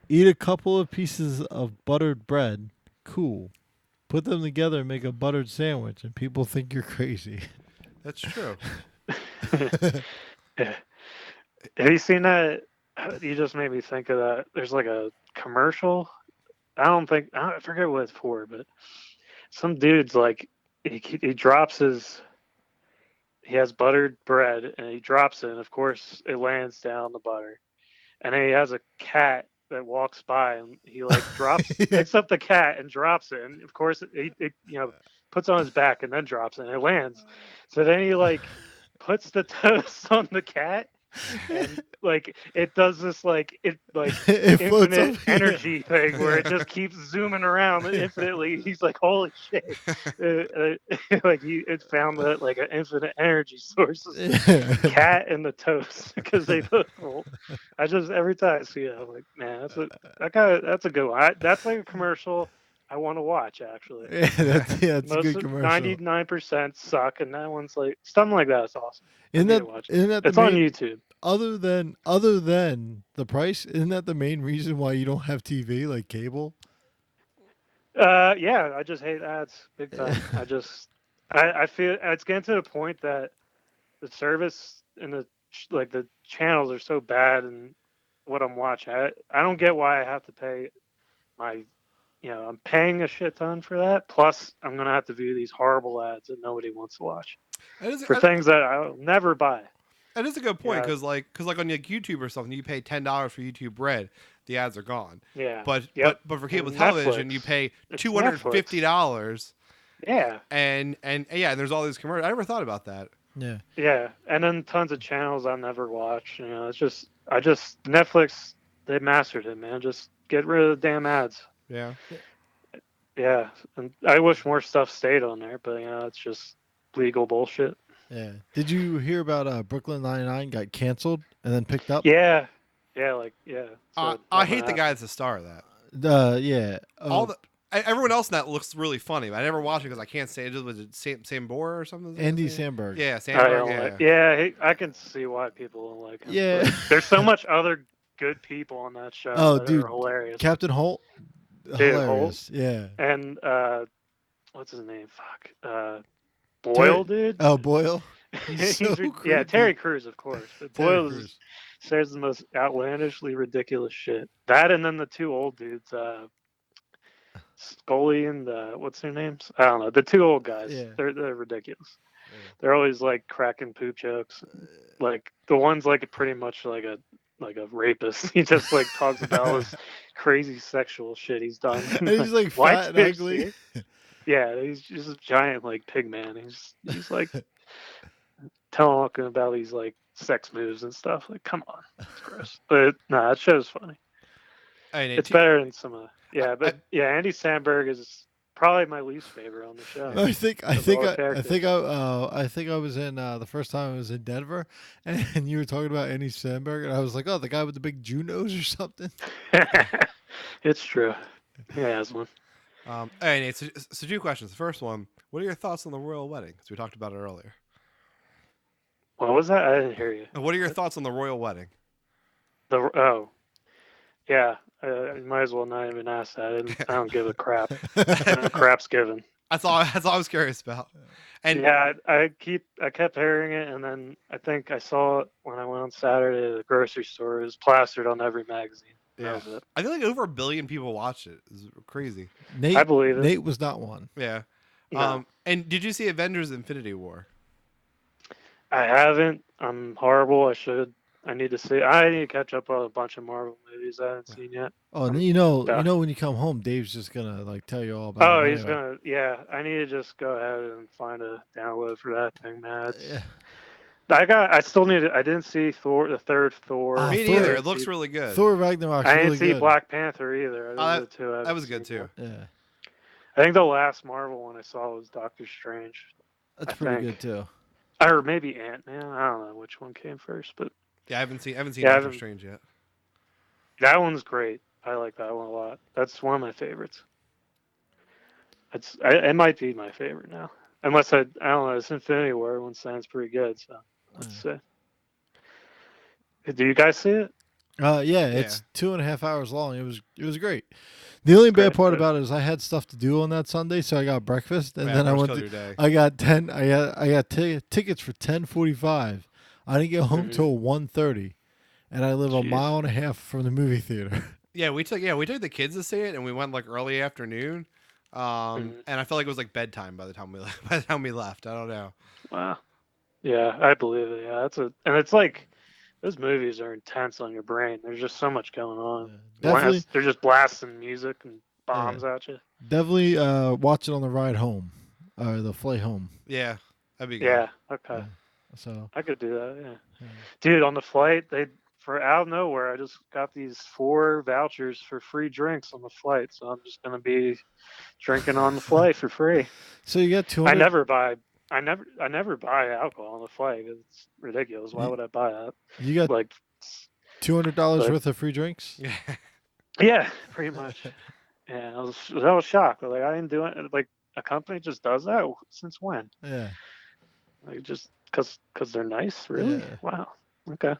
[SPEAKER 1] Eat a couple of pieces of buttered bread. Cool. Put them together and make a buttered sandwich, and people think you're crazy.
[SPEAKER 2] That's true.
[SPEAKER 3] Yeah. Have you seen that? You just made me think of that. There's like a commercial. I forget what it's for, but some dude's like he drops he has buttered bread and he drops it, and of course it lands down the butter, and then he has a cat that walks by and he like picks up the cat and drops it, and of course it puts on his back and then drops it and it lands. So then he like puts the toast on the cat. And like it does this like
[SPEAKER 1] It floats
[SPEAKER 3] infinite
[SPEAKER 1] up.
[SPEAKER 3] energy thing where it just keeps zooming around infinitely. He's like, holy shit! Like it found that like an infinite energy source is the cat and the toast because they both roll. I just every time I see it, I'm like, man, that's a good one. That's like a commercial I want to watch actually.
[SPEAKER 1] It's a good commercial.
[SPEAKER 3] 99% suck, and that one's like something like that is awesome.
[SPEAKER 1] Isn't
[SPEAKER 3] I need to watch it.
[SPEAKER 1] that
[SPEAKER 3] It's
[SPEAKER 1] the
[SPEAKER 3] on
[SPEAKER 1] main,
[SPEAKER 3] YouTube.
[SPEAKER 1] other than the price? Isn't that the main reason why you don't have TV like cable?
[SPEAKER 3] Yeah, I just hate ads big time. I feel it's getting to the point that the service and the channels are so bad and what I'm watching. I don't get why I have to pay I'm paying a shit ton for that. Plus, I'm gonna have to view these horrible ads that nobody wants to watch for things that I'll never buy.
[SPEAKER 2] That is a good point
[SPEAKER 3] Yeah.
[SPEAKER 2] because like on like YouTube or something, you pay $10 for YouTube Red, the ads are gone.
[SPEAKER 3] Yeah.
[SPEAKER 2] But
[SPEAKER 3] Yep.
[SPEAKER 2] but for cable
[SPEAKER 3] And
[SPEAKER 2] television,
[SPEAKER 3] Netflix.
[SPEAKER 2] you pay
[SPEAKER 3] It's
[SPEAKER 2] $250,
[SPEAKER 3] Yeah.
[SPEAKER 2] and yeah, and there's all these commercials. I never thought about that.
[SPEAKER 1] Yeah.
[SPEAKER 3] Yeah, and then tons of channels I never watch. It's just Netflix. They mastered it, man. Just get rid of the damn ads.
[SPEAKER 2] Yeah.
[SPEAKER 3] Yeah, and I wish more stuff stayed on there, but it's just legal bullshit.
[SPEAKER 1] Yeah. Did you hear about Brooklyn Nine-Nine got canceled and then picked up?
[SPEAKER 3] Yeah, yeah. So
[SPEAKER 2] I hate the guy that's the star of that.
[SPEAKER 1] Yeah.
[SPEAKER 2] Everyone else in that looks really funny, but I never watched it because I can't say it. Was it Sam Bohr or something?
[SPEAKER 1] Andy Samberg.
[SPEAKER 2] Yeah,
[SPEAKER 3] I
[SPEAKER 2] Samberg.
[SPEAKER 3] don't
[SPEAKER 2] Yeah.
[SPEAKER 3] I can see why people don't like him.
[SPEAKER 1] Yeah.
[SPEAKER 3] but there's so much other good people on that show.
[SPEAKER 1] Oh,
[SPEAKER 3] that
[SPEAKER 1] dude,
[SPEAKER 3] are hilarious.
[SPEAKER 1] Captain Holt. hilarious. Yeah.
[SPEAKER 3] and what's his name? Fuck. Boyle, dude.
[SPEAKER 1] Oh, Boyle. He's so
[SPEAKER 3] Yeah,
[SPEAKER 1] creepy.
[SPEAKER 3] Terry Crews, of course. But
[SPEAKER 1] Terry
[SPEAKER 3] Boyle
[SPEAKER 1] Crews.
[SPEAKER 3] says the most outlandishly ridiculous shit. That and then the two old dudes, Scully and what's their names? I don't know. The two old guys.
[SPEAKER 1] Yeah.
[SPEAKER 3] They're ridiculous.
[SPEAKER 1] Yeah.
[SPEAKER 3] They're always like cracking poop jokes. Like the one's like pretty much like a rapist. He just like talks about all this crazy sexual shit he's done.
[SPEAKER 1] And he's like
[SPEAKER 3] Why
[SPEAKER 1] fat and
[SPEAKER 3] can't you
[SPEAKER 1] ugly.
[SPEAKER 3] see it? Yeah, he's just a giant like pig man. He's like talking about these like sex moves and stuff. Like, come on, it's gross. But nah, that show's funny.
[SPEAKER 2] I mean,
[SPEAKER 3] It's better than some of. Yeah, but yeah, Andy Samberg is probably my least favorite on the show.
[SPEAKER 1] I think
[SPEAKER 3] Of all the
[SPEAKER 1] I think I was in the first time I was in Denver, and you were talking about Andy Samberg, and I was like, oh, the guy with the big Jew nose or something.
[SPEAKER 3] It's true. He has one.
[SPEAKER 2] all right, Nate, so two questions. The first one: what are your thoughts on the royal wedding? Because we talked about it earlier.
[SPEAKER 3] What was that? I didn't hear you.
[SPEAKER 2] And what are your thoughts on the royal wedding?
[SPEAKER 3] Yeah. You might as well not even ask that. I don't give a crap. No crap's given.
[SPEAKER 2] That's all I was curious about. And
[SPEAKER 3] Yeah, I kept hearing it, and then I think I saw it when I went on Saturday to the grocery store. It was plastered on every magazine.
[SPEAKER 2] yeah,
[SPEAKER 3] That was it.
[SPEAKER 2] I feel like over 1 billion people watched it. It's crazy.
[SPEAKER 1] Nate,
[SPEAKER 3] I believe it.
[SPEAKER 1] Nate was not one.
[SPEAKER 2] Yeah.
[SPEAKER 3] No,
[SPEAKER 2] And did you see Avengers: Infinity War?
[SPEAKER 3] I haven't. I'm horrible. I need to see. I need to catch up on a bunch of Marvel movies I haven't seen yet.
[SPEAKER 1] Oh, and
[SPEAKER 3] Yeah.
[SPEAKER 1] you know when you come home, Dave's just gonna like tell you all about.
[SPEAKER 3] Oh,
[SPEAKER 1] it
[SPEAKER 3] he's
[SPEAKER 1] anyway.
[SPEAKER 3] gonna. Yeah, I need to just go ahead and find a download for that thing, man.
[SPEAKER 1] Yeah.
[SPEAKER 3] I still need it. I didn't see Thor, the third Thor.
[SPEAKER 1] Ah,
[SPEAKER 2] Me
[SPEAKER 1] Thor-
[SPEAKER 2] neither. It looks really good.
[SPEAKER 1] Thor Ragnarok's
[SPEAKER 3] I didn't
[SPEAKER 1] really
[SPEAKER 3] see
[SPEAKER 1] good.
[SPEAKER 3] Black Panther either.
[SPEAKER 2] Oh,
[SPEAKER 3] Those are the two I
[SPEAKER 2] that
[SPEAKER 3] haven't
[SPEAKER 2] was good
[SPEAKER 3] seen
[SPEAKER 2] too.
[SPEAKER 3] yet.
[SPEAKER 1] Yeah,
[SPEAKER 3] I think the last Marvel one I saw was Doctor Strange,
[SPEAKER 1] that's
[SPEAKER 3] I
[SPEAKER 1] pretty
[SPEAKER 3] think.
[SPEAKER 1] good too.
[SPEAKER 3] or maybe Ant-Man. I don't know which one came first, but
[SPEAKER 2] Yeah, I haven't seen
[SPEAKER 3] Yeah, I
[SPEAKER 2] Doctor
[SPEAKER 3] haven't-
[SPEAKER 2] Strange yet.
[SPEAKER 3] that one's great. I like that one a lot. That's one of my favorites. It might be my favorite now, unless I don't know. It's Infinity War. One sounds pretty good, so let's see. Do you guys see it?
[SPEAKER 1] Yeah, it's 2.5 hours long. It was great. The only bad
[SPEAKER 3] Great,
[SPEAKER 1] part
[SPEAKER 3] good.
[SPEAKER 1] about it is I had stuff to do on that Sunday, so I got breakfast and
[SPEAKER 2] Yeah,
[SPEAKER 1] then I
[SPEAKER 2] first
[SPEAKER 1] went
[SPEAKER 2] kill
[SPEAKER 1] to.
[SPEAKER 2] your day.
[SPEAKER 1] I got tickets for 10:45. I didn't get home
[SPEAKER 3] Mhm.
[SPEAKER 1] till 1:30, and I live a
[SPEAKER 3] Jeez.
[SPEAKER 1] mile and a half from the movie theater.
[SPEAKER 2] Yeah, we took the kids to see it, and we went like early afternoon.
[SPEAKER 3] Mhm.
[SPEAKER 2] And I felt like it was like bedtime by the time we left. I don't know.
[SPEAKER 3] Wow. Yeah, I believe it. Yeah, and it's like those movies are intense on your brain. There's just so much going on.
[SPEAKER 1] Definitely,
[SPEAKER 3] They're just blasting music and bombs at you.
[SPEAKER 1] definitely watch it on the ride home, or the flight home.
[SPEAKER 2] Yeah, that'd be good.
[SPEAKER 3] Yeah. Okay.
[SPEAKER 1] Yeah. So
[SPEAKER 3] I could do that. Yeah.
[SPEAKER 1] Yeah.
[SPEAKER 3] Dude, on the flight, for out of nowhere, I just got these 4 vouchers for free drinks on the flight. So I'm just gonna be drinking on the flight for free.
[SPEAKER 1] so you got 200.
[SPEAKER 3] I never buy alcohol on the flight. It's ridiculous. Why would I buy that?
[SPEAKER 1] You got
[SPEAKER 3] Like,
[SPEAKER 1] $200
[SPEAKER 3] but-
[SPEAKER 1] worth of free drinks.
[SPEAKER 2] Yeah.
[SPEAKER 3] yeah, pretty much. Yeah, I was shocked. Like, I didn't do it. Like, a company just does that since when?
[SPEAKER 1] Yeah.
[SPEAKER 3] Like, just because they're nice, really?
[SPEAKER 1] Yeah.
[SPEAKER 3] Wow. Okay.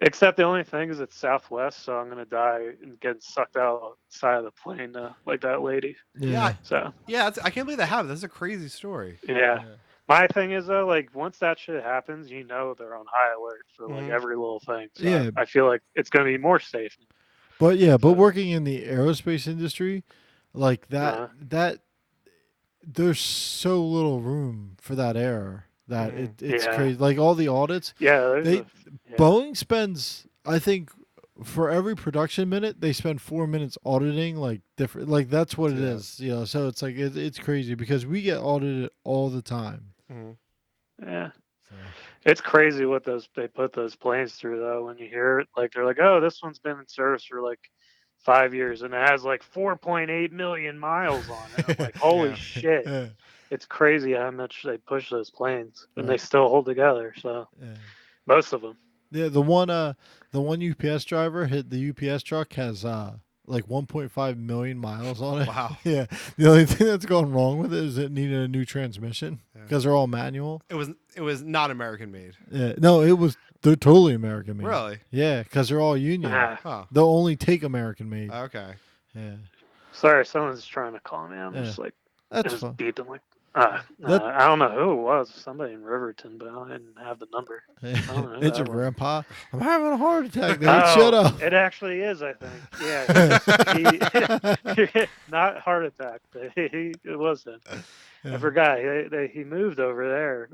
[SPEAKER 3] Except the only thing is it's Southwest, so I'm gonna die and get sucked out the side of the plane, like that lady.
[SPEAKER 1] Yeah.
[SPEAKER 3] So
[SPEAKER 2] Yeah, I can't believe that happened. That's a crazy story.
[SPEAKER 3] yeah. My thing is though, like once that shit happens, they're on high alert for like
[SPEAKER 2] Mhm.
[SPEAKER 3] every little thing. So
[SPEAKER 1] Yeah.
[SPEAKER 3] I feel like it's gonna be more safe.
[SPEAKER 1] But yeah, but
[SPEAKER 3] So-
[SPEAKER 1] working in the aerospace industry, like
[SPEAKER 3] Uh-huh.
[SPEAKER 1] that there's so little room for that error that
[SPEAKER 2] Mhm.
[SPEAKER 1] it's
[SPEAKER 3] Yeah.
[SPEAKER 1] crazy. Like all the audits,
[SPEAKER 3] Yeah, there's
[SPEAKER 1] They-
[SPEAKER 3] yeah.
[SPEAKER 1] Boeing spends, I think, for every production minute, they spend 4 minutes auditing like different. Like that's what it
[SPEAKER 2] Yeah.
[SPEAKER 1] is, you know. So it's like it's crazy because we get audited all the time.
[SPEAKER 2] Mhm.
[SPEAKER 3] Yeah.
[SPEAKER 1] So,
[SPEAKER 3] It's crazy what they put those planes through though. When you hear it, like they're like, "Oh, this one's been in service for like 5 years and it has like 4.8 million miles on it." I'm like, "Holy
[SPEAKER 2] Yeah.
[SPEAKER 3] shit!"
[SPEAKER 1] yeah,
[SPEAKER 3] It's crazy how much they push those planes, and they
[SPEAKER 1] Right.
[SPEAKER 3] still hold together. So
[SPEAKER 1] yeah.
[SPEAKER 3] most of them.
[SPEAKER 1] Yeah, the one UPS driver hit the UPS truck has like 1.5 million miles on it.
[SPEAKER 2] Wow.
[SPEAKER 1] Yeah. The only thing that's gone wrong with it is it needed a new transmission
[SPEAKER 2] Yeah.
[SPEAKER 1] because they're all manual.
[SPEAKER 2] It was not American made.
[SPEAKER 1] Yeah. No, they're totally American made.
[SPEAKER 2] Really?
[SPEAKER 1] Yeah, because they're all union.
[SPEAKER 3] Ah,
[SPEAKER 2] Huh.
[SPEAKER 1] They'll only take American made.
[SPEAKER 2] Okay.
[SPEAKER 1] Yeah.
[SPEAKER 3] sorry, someone's trying to call me. I'm
[SPEAKER 1] Yeah.
[SPEAKER 3] just like,
[SPEAKER 1] That's
[SPEAKER 3] just
[SPEAKER 1] fun.
[SPEAKER 3] beeping like,
[SPEAKER 1] That-
[SPEAKER 3] I don't know who it was. Somebody in Riverton, but I didn't have the number. don't know who
[SPEAKER 1] It's your
[SPEAKER 3] that was.
[SPEAKER 1] grandpa. I'm having a heart attack. Dude.
[SPEAKER 3] Oh,
[SPEAKER 1] Shut up.
[SPEAKER 3] It actually is, I think. Yeah. Not heart attack, but it was him.
[SPEAKER 1] Yeah.
[SPEAKER 3] I forgot. He moved over there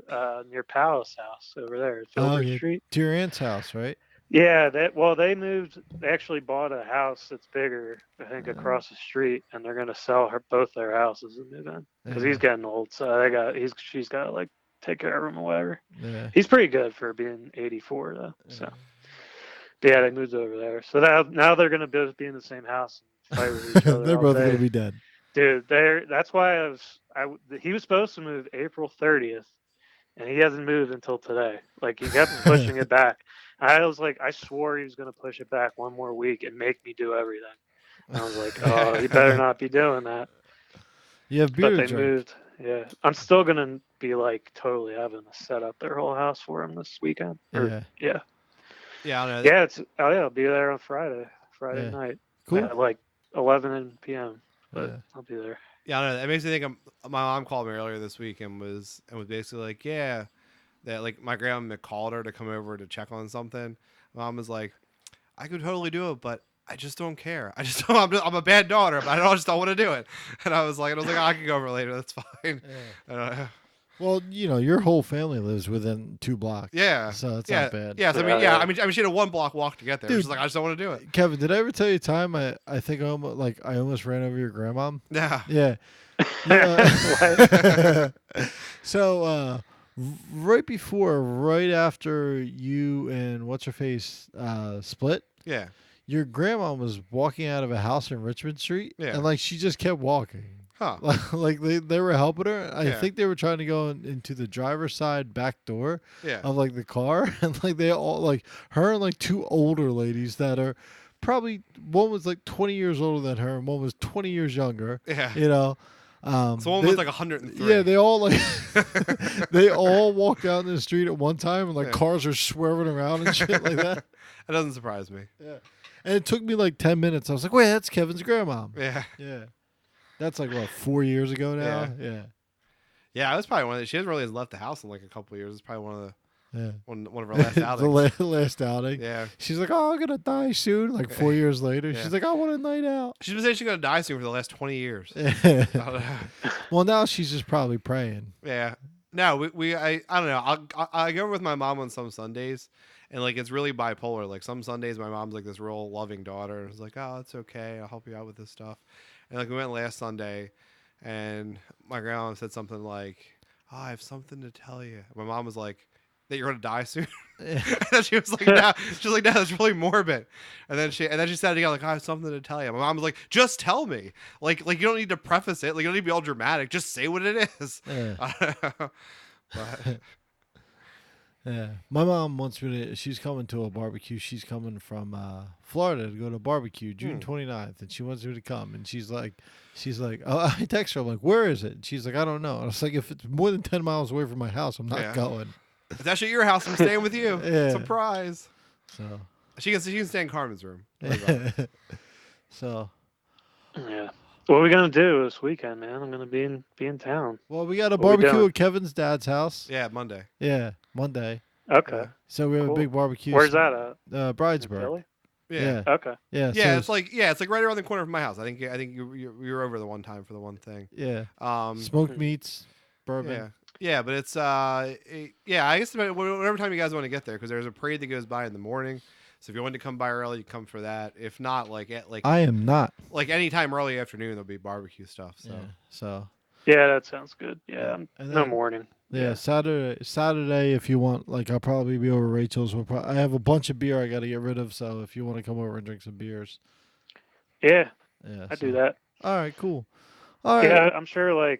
[SPEAKER 3] near Palace House over there, Filbert
[SPEAKER 1] yeah.
[SPEAKER 3] Street.
[SPEAKER 1] To your aunt's house, right?
[SPEAKER 3] Yeah, they moved. They actually bought a house that's bigger, I think, across the street, and they're gonna sell both their houses and move in because he's getting old. So she's got to like take care of him or whatever.
[SPEAKER 1] Yeah.
[SPEAKER 3] He's pretty good for being 84 though. So
[SPEAKER 1] Yeah.
[SPEAKER 3] but yeah, they moved over there. So now they're gonna both be in the same house and fight with each other.
[SPEAKER 1] They're
[SPEAKER 3] all
[SPEAKER 1] both
[SPEAKER 3] day.
[SPEAKER 1] gonna be dead.
[SPEAKER 3] Dude, that's why he was supposed to move April 30th, and he hasn't moved until today. Like he kept pushing it back. I was like, I swore he was going to push it back one more week and make me do everything. And I was like, oh, he better not be doing that.
[SPEAKER 1] You have beer
[SPEAKER 3] But
[SPEAKER 1] to
[SPEAKER 3] they
[SPEAKER 1] drink.
[SPEAKER 3] moved. Yeah, I'm still going to be like totally having to set up their whole house for him this weekend.
[SPEAKER 1] Yeah.
[SPEAKER 3] Yeah.
[SPEAKER 2] Yeah, I don't know.
[SPEAKER 3] Yeah. I'll be there on Friday
[SPEAKER 1] Yeah.
[SPEAKER 3] night
[SPEAKER 1] Cool.
[SPEAKER 3] at like 11 p.m. But
[SPEAKER 1] Yeah.
[SPEAKER 3] I'll be there.
[SPEAKER 2] Yeah, I don't know. It makes me think. My mom called me earlier this week and was basically like, yeah, that like my grandma called her to come over to check on something. Mom was like, I could totally do it, but I just don't care. I'm a bad daughter, but I just don't want to do it. And I was like, oh, I can go over later. That's fine.
[SPEAKER 1] Well, your whole family lives within 2 blocks.
[SPEAKER 2] Yeah.
[SPEAKER 1] So it's
[SPEAKER 2] yeah.
[SPEAKER 1] not bad.
[SPEAKER 2] Yeah. So I mean, she had a 1 block walk to get there.
[SPEAKER 1] Dude.
[SPEAKER 2] She's like, I just don't want to do it.
[SPEAKER 1] Kevin, did I ever tell you a time I think I almost ran over your grandma?
[SPEAKER 2] Yeah.
[SPEAKER 1] Yeah. So right after you and what's her face split,
[SPEAKER 2] Yeah.
[SPEAKER 1] your grandma was walking out of a house in Richmond Street,
[SPEAKER 2] Yeah.
[SPEAKER 1] and she just kept walking.
[SPEAKER 2] Huh.
[SPEAKER 1] Like they were helping her. I
[SPEAKER 2] Yeah.
[SPEAKER 1] think they were trying to go into the driver's side back door
[SPEAKER 2] Yeah.
[SPEAKER 1] of the car, and they all her and 2 older ladies that are probably, one was 20 years older than her and one was 20 years younger.
[SPEAKER 2] Yeah.
[SPEAKER 1] So
[SPEAKER 2] one was 103.
[SPEAKER 1] Yeah, they all they all walked down the street at one time, and
[SPEAKER 2] Yeah.
[SPEAKER 1] cars are swerving around and shit like that.
[SPEAKER 2] That doesn't surprise me.
[SPEAKER 1] Yeah, and it took me 10 minutes. I was like, wait, that's Kevin's grandma.
[SPEAKER 2] Yeah.
[SPEAKER 1] Yeah, that's 4 years ago now. Yeah,
[SPEAKER 2] Yeah, I was probably one of she hasn't really left the house in a couple of years. It's probably one of
[SPEAKER 1] yeah.
[SPEAKER 2] one of our last outings.
[SPEAKER 1] The last outing.
[SPEAKER 2] Yeah.
[SPEAKER 1] She's like, oh, I'm gonna die soon. 4 years later,
[SPEAKER 2] Yeah.
[SPEAKER 1] she's like, I want a night out.
[SPEAKER 2] She's been saying she's gonna die soon for the last 20 years.
[SPEAKER 1] Well, now she's just probably praying.
[SPEAKER 2] Yeah. No, I don't know. I go with my mom on some Sundays, and it's really bipolar. Some Sundays my mom's this real loving daughter, and it's like, oh, it's okay. I'll help you out with this stuff. And we went last Sunday, and my grandma said something like, oh, I have something to tell you. My mom was like, that you're gonna die soon. And then she was like, no. She was like, no, that's really morbid. And then she said again, I have something to tell you. My mom was like, just tell me. You don't need to preface it. You don't need to be all dramatic. Just say what it is.
[SPEAKER 1] Yeah.
[SPEAKER 2] But,
[SPEAKER 1] Yeah, my mom wants me to. She's coming to a barbecue. She's coming from Florida to go to a barbecue June 29th, and she wants me to come. And she's like, oh, I text her. I'm like, where is it? And she's like, I don't know. And I was like, if it's more than 10 miles away from my house, I'm not
[SPEAKER 2] Yeah.
[SPEAKER 1] going.
[SPEAKER 2] it's actually your house. I'm staying with you.
[SPEAKER 1] Yeah.
[SPEAKER 2] Surprise.
[SPEAKER 1] So,
[SPEAKER 2] She can stay in Carmen's room.
[SPEAKER 1] so
[SPEAKER 3] Yeah. What are we gonna do this weekend, man? I'm gonna be in town.
[SPEAKER 1] well, we got a
[SPEAKER 3] What we
[SPEAKER 1] barbecue
[SPEAKER 3] doing?
[SPEAKER 1] at Kevin's dad's house.
[SPEAKER 2] Yeah, Monday.
[SPEAKER 1] Yeah, Monday.
[SPEAKER 3] Okay.
[SPEAKER 2] Yeah.
[SPEAKER 1] So we have
[SPEAKER 3] Cool.
[SPEAKER 1] a big barbecue.
[SPEAKER 3] Where's that at? In
[SPEAKER 1] Bridesburg.
[SPEAKER 3] Philly?
[SPEAKER 1] Yeah.
[SPEAKER 3] Okay.
[SPEAKER 1] Yeah.
[SPEAKER 2] Yeah,
[SPEAKER 1] so
[SPEAKER 2] it's right around the corner from my house. I think you were over the one time for the one thing.
[SPEAKER 1] yeah.
[SPEAKER 2] Um,
[SPEAKER 1] Smoked meats, bourbon.
[SPEAKER 2] yeah, yeah, but it's I guess whatever time you guys want to get there, because there's a parade that goes by in the morning. So if you want to come by early, you come for that. If not,
[SPEAKER 1] I am not.
[SPEAKER 2] any time early afternoon, there'll be barbecue stuff. So
[SPEAKER 1] Yeah. So
[SPEAKER 3] Yeah, that sounds good. Yeah.
[SPEAKER 1] And
[SPEAKER 3] No
[SPEAKER 1] then-
[SPEAKER 3] morning.
[SPEAKER 1] yeah, Saturday if you want, I'll probably be over Rachel's. I have a bunch of beer I got to get rid of, so if you want to come over and drink some beers,
[SPEAKER 3] Yeah,
[SPEAKER 1] yeah,
[SPEAKER 3] I do that.
[SPEAKER 1] All right, cool. All right,
[SPEAKER 3] Yeah, I'm sure. I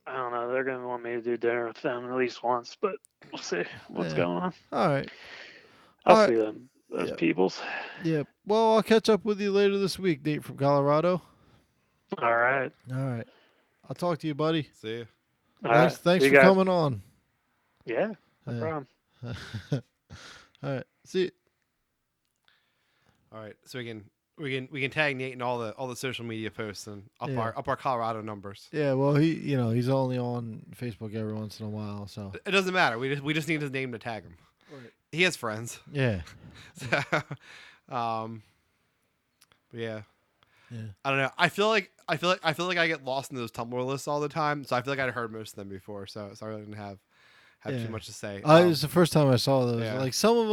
[SPEAKER 3] don't know. They're gonna want me to do dinner with them at least once, but we'll see what's
[SPEAKER 1] Yeah.
[SPEAKER 3] going on.
[SPEAKER 1] all right.
[SPEAKER 3] I'll
[SPEAKER 1] Alright.
[SPEAKER 3] see them. those
[SPEAKER 1] Yep.
[SPEAKER 3] peoples.
[SPEAKER 1] Yep. Well, I'll catch up with you later this week, Nate from Colorado.
[SPEAKER 3] All right.
[SPEAKER 1] All right. I'll talk to you, buddy.
[SPEAKER 2] See ya.
[SPEAKER 3] All right.
[SPEAKER 1] Thanks
[SPEAKER 3] See you
[SPEAKER 1] for
[SPEAKER 3] guys.
[SPEAKER 1] coming on.
[SPEAKER 3] Yeah. No
[SPEAKER 1] Yeah.
[SPEAKER 3] problem.
[SPEAKER 1] All right. See you.
[SPEAKER 2] All right, so we can tag Nate in all the social media posts and up
[SPEAKER 1] Yeah.
[SPEAKER 2] our Colorado numbers.
[SPEAKER 1] Yeah, well, he's only on Facebook every once in a while, so.
[SPEAKER 2] It doesn't matter. We just need his name to tag him.
[SPEAKER 1] Right.
[SPEAKER 2] He has friends.
[SPEAKER 1] Yeah.
[SPEAKER 2] So, but yeah,
[SPEAKER 1] Yeah.
[SPEAKER 2] I don't know. I feel like I get lost in those Tumblr lists all the time. So I feel like I'd heard most of them before. So I really didn't have
[SPEAKER 1] Yeah.
[SPEAKER 2] too much to say.
[SPEAKER 1] It's the first time I saw those.
[SPEAKER 2] Yeah.
[SPEAKER 1] Like some of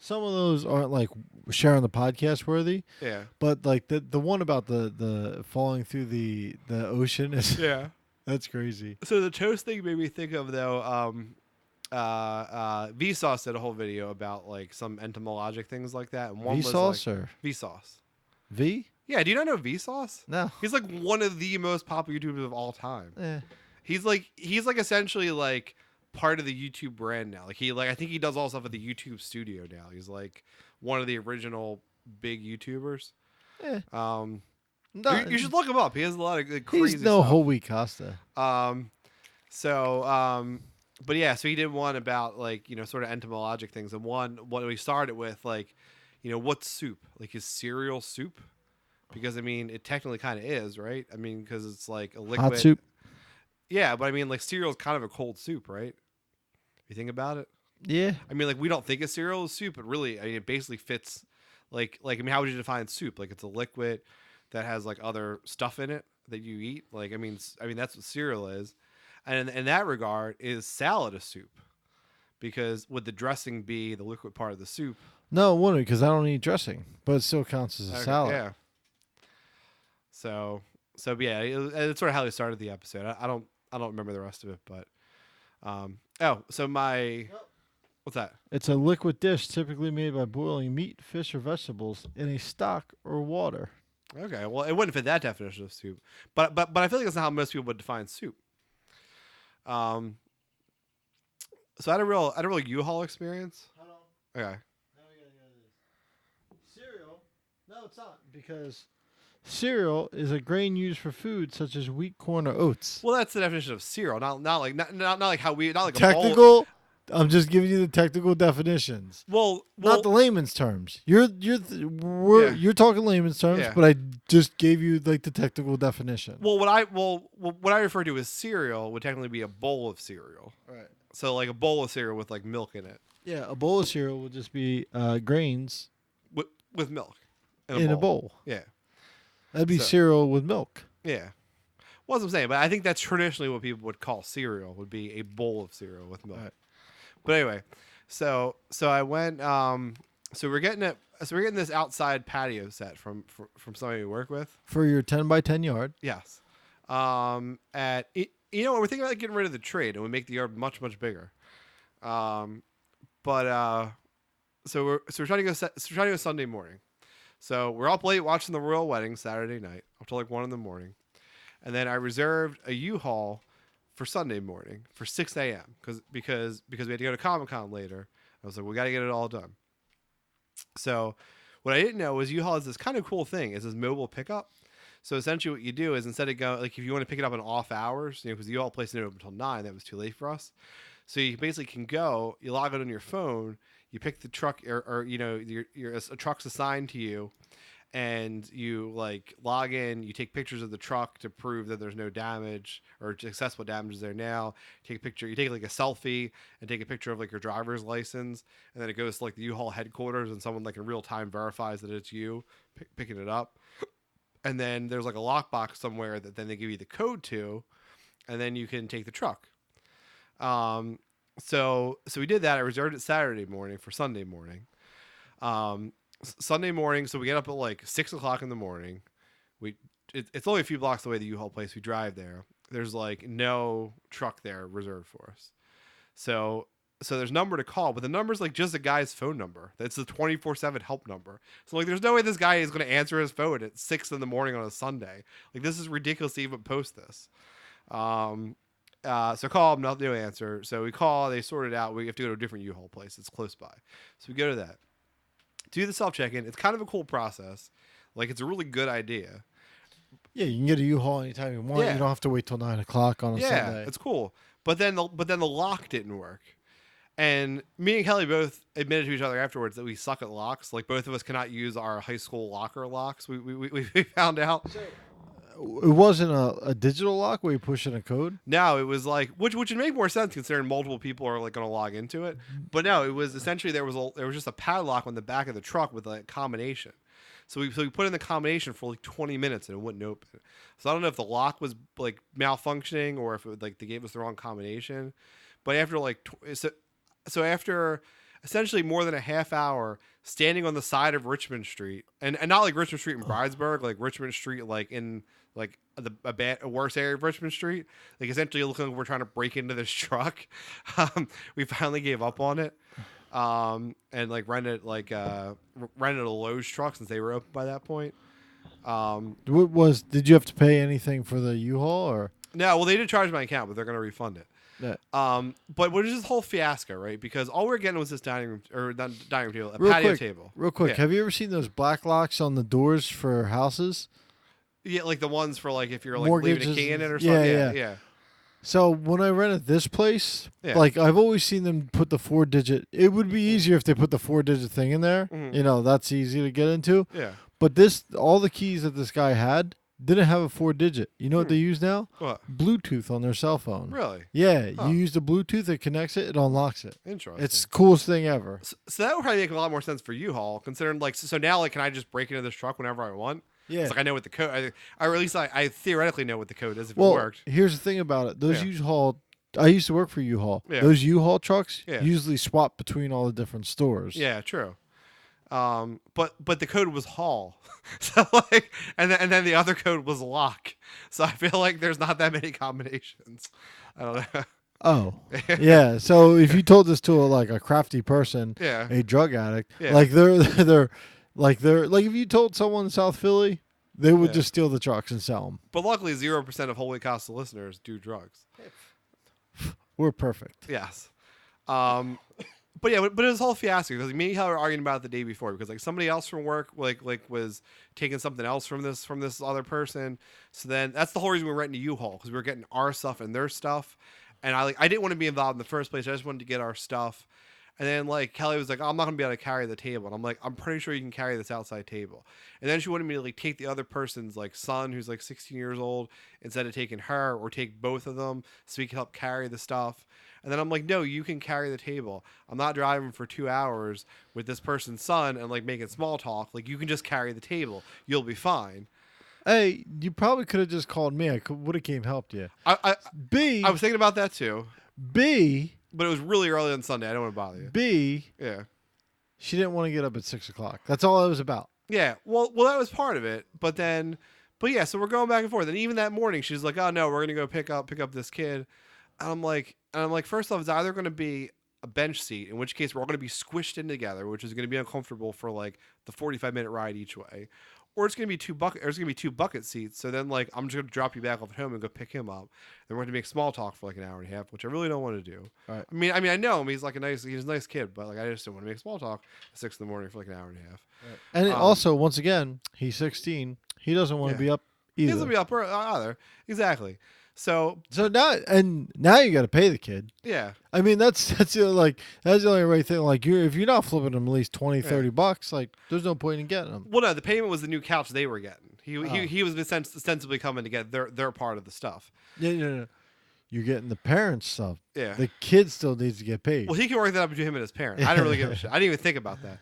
[SPEAKER 1] those aren't like sharing the podcast worthy,
[SPEAKER 2] Yeah.
[SPEAKER 1] but like the one about the falling through the ocean is
[SPEAKER 2] Yeah.
[SPEAKER 1] that's crazy.
[SPEAKER 2] So the toast thing made me think of though. Vsauce did a whole video about like some entomologic things like that, and one was
[SPEAKER 1] Vsauce
[SPEAKER 2] like
[SPEAKER 1] or
[SPEAKER 2] Vsauce.
[SPEAKER 1] V?
[SPEAKER 2] Yeah, do you not know Vsauce?
[SPEAKER 1] No.
[SPEAKER 2] He's like one of the most popular YouTubers of all time.
[SPEAKER 1] Eh.
[SPEAKER 2] He's like essentially like part of the YouTube brand now. I think he does all stuff at the YouTube studio now. He's like one of the original big YouTubers.
[SPEAKER 1] Eh.
[SPEAKER 2] Um,
[SPEAKER 1] No,
[SPEAKER 2] you should look him up. He has a lot of crazy
[SPEAKER 1] he's no
[SPEAKER 2] stuff.
[SPEAKER 1] Holy Costa.
[SPEAKER 2] But yeah, so he did one about like, sort of entomologic things. And what we started with, like, what's soup? Like, is cereal soup? Because, I mean, it technically kind of is, right? I mean, because it's like a liquid.
[SPEAKER 1] Hot soup.
[SPEAKER 2] Yeah, but I mean, like, cereal is kind of a cold soup, right? If you think about it.
[SPEAKER 1] Yeah.
[SPEAKER 2] I mean, like, we don't think of cereal as soup, but really, I mean, it basically fits, I mean, how would you define soup? Like, it's a liquid that has, like, other stuff in it that you eat. Like, I mean, that's what cereal is. And in that regard, is salad a soup? Because would the dressing be the liquid part of the soup?
[SPEAKER 1] No, it wouldn't because I don't eat dressing, but it still counts as a
[SPEAKER 2] Okay,
[SPEAKER 1] salad.
[SPEAKER 2] Yeah. So yeah, it's sort of how they started the episode. I don't remember the rest of it, but what's that?
[SPEAKER 1] It's a liquid dish typically made by boiling meat, fish, or vegetables in a stock or water.
[SPEAKER 2] Okay, well, it wouldn't fit that definition of soup, but I feel like that's not how most people would define soup. So I had a real U-Haul experience.
[SPEAKER 1] Hold on.
[SPEAKER 2] Okay.
[SPEAKER 1] Now we gotta go to this. Cereal? No, it's not because cereal is a grain used for food such as wheat, corn, or oats.
[SPEAKER 2] Well, that's the definition of cereal, not like how we not like a bowl.
[SPEAKER 1] Technical. I'm just giving you the technical definitions,
[SPEAKER 2] Well,
[SPEAKER 1] not the layman's terms. You're talking layman's terms,
[SPEAKER 2] Yeah.
[SPEAKER 1] but I just gave you like the technical definition.
[SPEAKER 2] Well, what I refer to as cereal would technically be a bowl of cereal.
[SPEAKER 1] Right.
[SPEAKER 2] So like a bowl of cereal with like milk in it,
[SPEAKER 1] Yeah, a bowl of cereal would just be grains
[SPEAKER 2] with milk
[SPEAKER 1] in a bowl.
[SPEAKER 2] Yeah,
[SPEAKER 1] That'd be
[SPEAKER 2] So-
[SPEAKER 1] cereal with milk.
[SPEAKER 2] yeah. Well, that's what I'm saying, but I think that's traditionally what people would call cereal. Would be a bowl of cereal with milk.
[SPEAKER 1] Right.
[SPEAKER 2] But anyway, so I went. So we're getting this outside patio set from somebody we work with.
[SPEAKER 1] For your 10 by 10 yard.
[SPEAKER 2] Yes. We're thinking about getting rid of the trade and we make the yard much bigger. So we're trying to go Sunday morning. So we're up late watching the royal wedding Saturday night up till like 1 a.m. And then I reserved a U-Haul for Sunday morning for 6 a.m. because we had to go to Comic-Con later. I was like, we got to get it all done. So what I didn't know was U-Haul has this kind of cool thing. It's this mobile pickup. So essentially what you do is instead of going, like if you want to pick it up in off hours, because the U-Haul place didn't open until 9, that was too late for us. So you basically can go, you log it on your phone, you pick the truck or a truck's assigned to you, and you like log in, you take pictures of the truck to prove that there's no damage or to assess what damage is there now. You take like a selfie and take a picture of like your driver's license, and then it goes to like the U-Haul headquarters and someone like in real time verifies that it's you picking it up. And then there's like a lockbox somewhere that then they give you the code to, and then you can take the truck. So we did that. I reserved it Saturday morning for Sunday morning. Sunday morning, so we get up at like 6 o'clock in the morning. It's only a few blocks away, the U-Haul place. We drive there. There's like no truck there reserved for us. So there's a number to call, but the number's like just a guy's phone number. That's the 24/7 help number. So like there's no way this guy is going to answer his phone at 6 in the morning on a Sunday. Like this is ridiculous to even post this. So call him, no answer. So we call, they sort it out. We have to go to a different U-Haul place. It's close by. So we go to that. do the self check-in. It's kind of a cool process. Like, it's a really good idea.
[SPEAKER 1] Yeah, you can get a U-Haul anytime you want.
[SPEAKER 2] Yeah.
[SPEAKER 1] You don't have to wait till 9 o'clock on a
[SPEAKER 2] Yeah,
[SPEAKER 1] Sunday.
[SPEAKER 2] it's cool. But then the lock didn't work. And me and Kelly both admitted to each other afterwards that we suck at locks. Like, both of us cannot use our high school locker locks. We found out.
[SPEAKER 1] It wasn't a digital lock where you push in a code.
[SPEAKER 2] No, it was like which would make more sense considering multiple people are like going to log into it. But no, it was essentially there was just a padlock on the back of the truck with a combination. So we put in the combination for like 20 minutes and it wouldn't open. So I don't know if the lock was like malfunctioning or if it would, like they gave us the wrong combination. But after like so after essentially more than a half hour standing on the side of Richmond Street and not like Richmond Street in Bridesburg, like Richmond Street like in like a worse area of Richmond Street, like essentially looking like we're trying to break into this truck. We finally gave up on it. And like rented a Lowe's truck since they were open by that point.
[SPEAKER 1] Did you have to pay anything for the U-Haul or?
[SPEAKER 2] No, well they did charge my account, but they're gonna refund it.
[SPEAKER 1] Yeah.
[SPEAKER 2] But what is this whole fiasco, right? Because all we're getting was this dining room or not dining room table, a
[SPEAKER 1] Real
[SPEAKER 2] patio
[SPEAKER 1] quick,
[SPEAKER 2] table.
[SPEAKER 1] Real quick,
[SPEAKER 2] Yeah.
[SPEAKER 1] have you ever seen those black locks on the doors for houses?
[SPEAKER 2] Yeah, like the ones for like if you're like leaving a
[SPEAKER 1] Mortgages
[SPEAKER 2] key in it or
[SPEAKER 1] and-
[SPEAKER 2] something.
[SPEAKER 1] yeah.
[SPEAKER 2] Yeah.
[SPEAKER 1] So when I rented this place,
[SPEAKER 2] Yeah.
[SPEAKER 1] like I've always seen them put the 4-digit. It would be easier if they put the 4-digit thing in there.
[SPEAKER 2] Mhm.
[SPEAKER 1] You know, that's easy to get into.
[SPEAKER 2] Yeah.
[SPEAKER 1] But all the keys that this guy had didn't have a 4-digit. You know what they use now?
[SPEAKER 2] What?
[SPEAKER 1] Bluetooth on their cell phone.
[SPEAKER 2] Really?
[SPEAKER 1] Yeah,
[SPEAKER 2] Huh.
[SPEAKER 1] you use the Bluetooth, it connects it, it unlocks it.
[SPEAKER 2] Interesting.
[SPEAKER 1] It's the coolest thing ever.
[SPEAKER 2] So that would probably make a lot more sense for U-Haul, considering like so now like can I just break into this truck whenever I want?
[SPEAKER 1] Yeah.
[SPEAKER 2] It's like I know what the code, or at least I theoretically know what the code is if
[SPEAKER 1] Well,
[SPEAKER 2] it worked.
[SPEAKER 1] here's the thing about it. Those
[SPEAKER 2] Yeah.
[SPEAKER 1] U-Haul, I used to work for U-Haul.
[SPEAKER 2] Yeah.
[SPEAKER 1] Those U-Haul trucks
[SPEAKER 2] Yeah.
[SPEAKER 1] usually swap between all the different stores.
[SPEAKER 2] Yeah, true. But the code was Hall, so like, and then the other code was lock. So I feel like there's not that many combinations. I don't know.
[SPEAKER 1] Oh, yeah. So if you told this to a crafty person,
[SPEAKER 2] Yeah.
[SPEAKER 1] a drug addict,
[SPEAKER 2] Yeah.
[SPEAKER 1] like they're like if you told someone in South Philly, they would
[SPEAKER 2] Yeah.
[SPEAKER 1] just steal the trucks and sell them.
[SPEAKER 2] But luckily, 0% of Holy Costa listeners do drugs.
[SPEAKER 1] We're perfect.
[SPEAKER 2] Yes. But yeah, but it was a whole fiasco because me and Kelly were arguing about it the day before because like somebody else from work like was taking something else from this other person. So then that's the whole reason we were renting a U-Haul because we were getting our stuff and their stuff, and I didn't want to be involved in the first place. I just wanted to get our stuff. And then like Kelly was like, oh, I'm not gonna be able to carry the table, and I'm like, I'm pretty sure you can carry this outside table. And then she wanted me to like take the other person's like son who's like 16 years old instead of taking her, or take both of them so we could help carry the stuff. And then I'm like, no, you can carry the table. I'm not driving for 2 hours with this person's son and like making small talk. Like you can just carry the table. You'll be fine.
[SPEAKER 1] Hey, you probably could have just called me. I would have came helped you.
[SPEAKER 2] I
[SPEAKER 1] B,
[SPEAKER 2] was thinking about that too,
[SPEAKER 1] B,
[SPEAKER 2] but it was really early on Sunday. I don't want to bother you.
[SPEAKER 1] B.
[SPEAKER 2] Yeah.
[SPEAKER 1] She didn't want to get up at 6 o'clock. That's all it was about.
[SPEAKER 2] Yeah. Well, that was part of it. But yeah, so we're going back and forth. And even that morning, she's like, oh no, we're going to go pick up this kid. And I'm like, first off, it's either going to be a bench seat, in which case we're all going to be squished in together, which is going to be uncomfortable for like the 45-minute ride each way, or it's going to be two bucket seats. So then like I'm just going to drop you back off at home and go pick him up. Then we're going to make small talk for like an hour and a half, which I really don't want to do.
[SPEAKER 1] Right.
[SPEAKER 2] I mean, I know him. He's a nice kid, but like I just don't want to make small talk at 6 in the morning for like an hour and a half.
[SPEAKER 1] And also, once again, he's 16. He doesn't want to
[SPEAKER 2] Yeah.
[SPEAKER 1] be up
[SPEAKER 2] He
[SPEAKER 1] either.
[SPEAKER 2] doesn't be up either. Exactly. So
[SPEAKER 1] So now you got to pay the kid.
[SPEAKER 2] yeah.
[SPEAKER 1] I mean, that's the only right thing. Like if you're not flipping him at least 20, $30, like there's no point in getting them.
[SPEAKER 2] Well, no, the payment was the new couch they were getting. He
[SPEAKER 1] Oh.
[SPEAKER 2] he was ostensibly coming to get their part of the stuff.
[SPEAKER 1] Yeah, no. You're getting the parents' stuff.
[SPEAKER 2] Yeah.
[SPEAKER 1] The kid still needs to get paid.
[SPEAKER 2] Well, he can work that out between him and his parents. I didn't really give a shit. I didn't even think about that.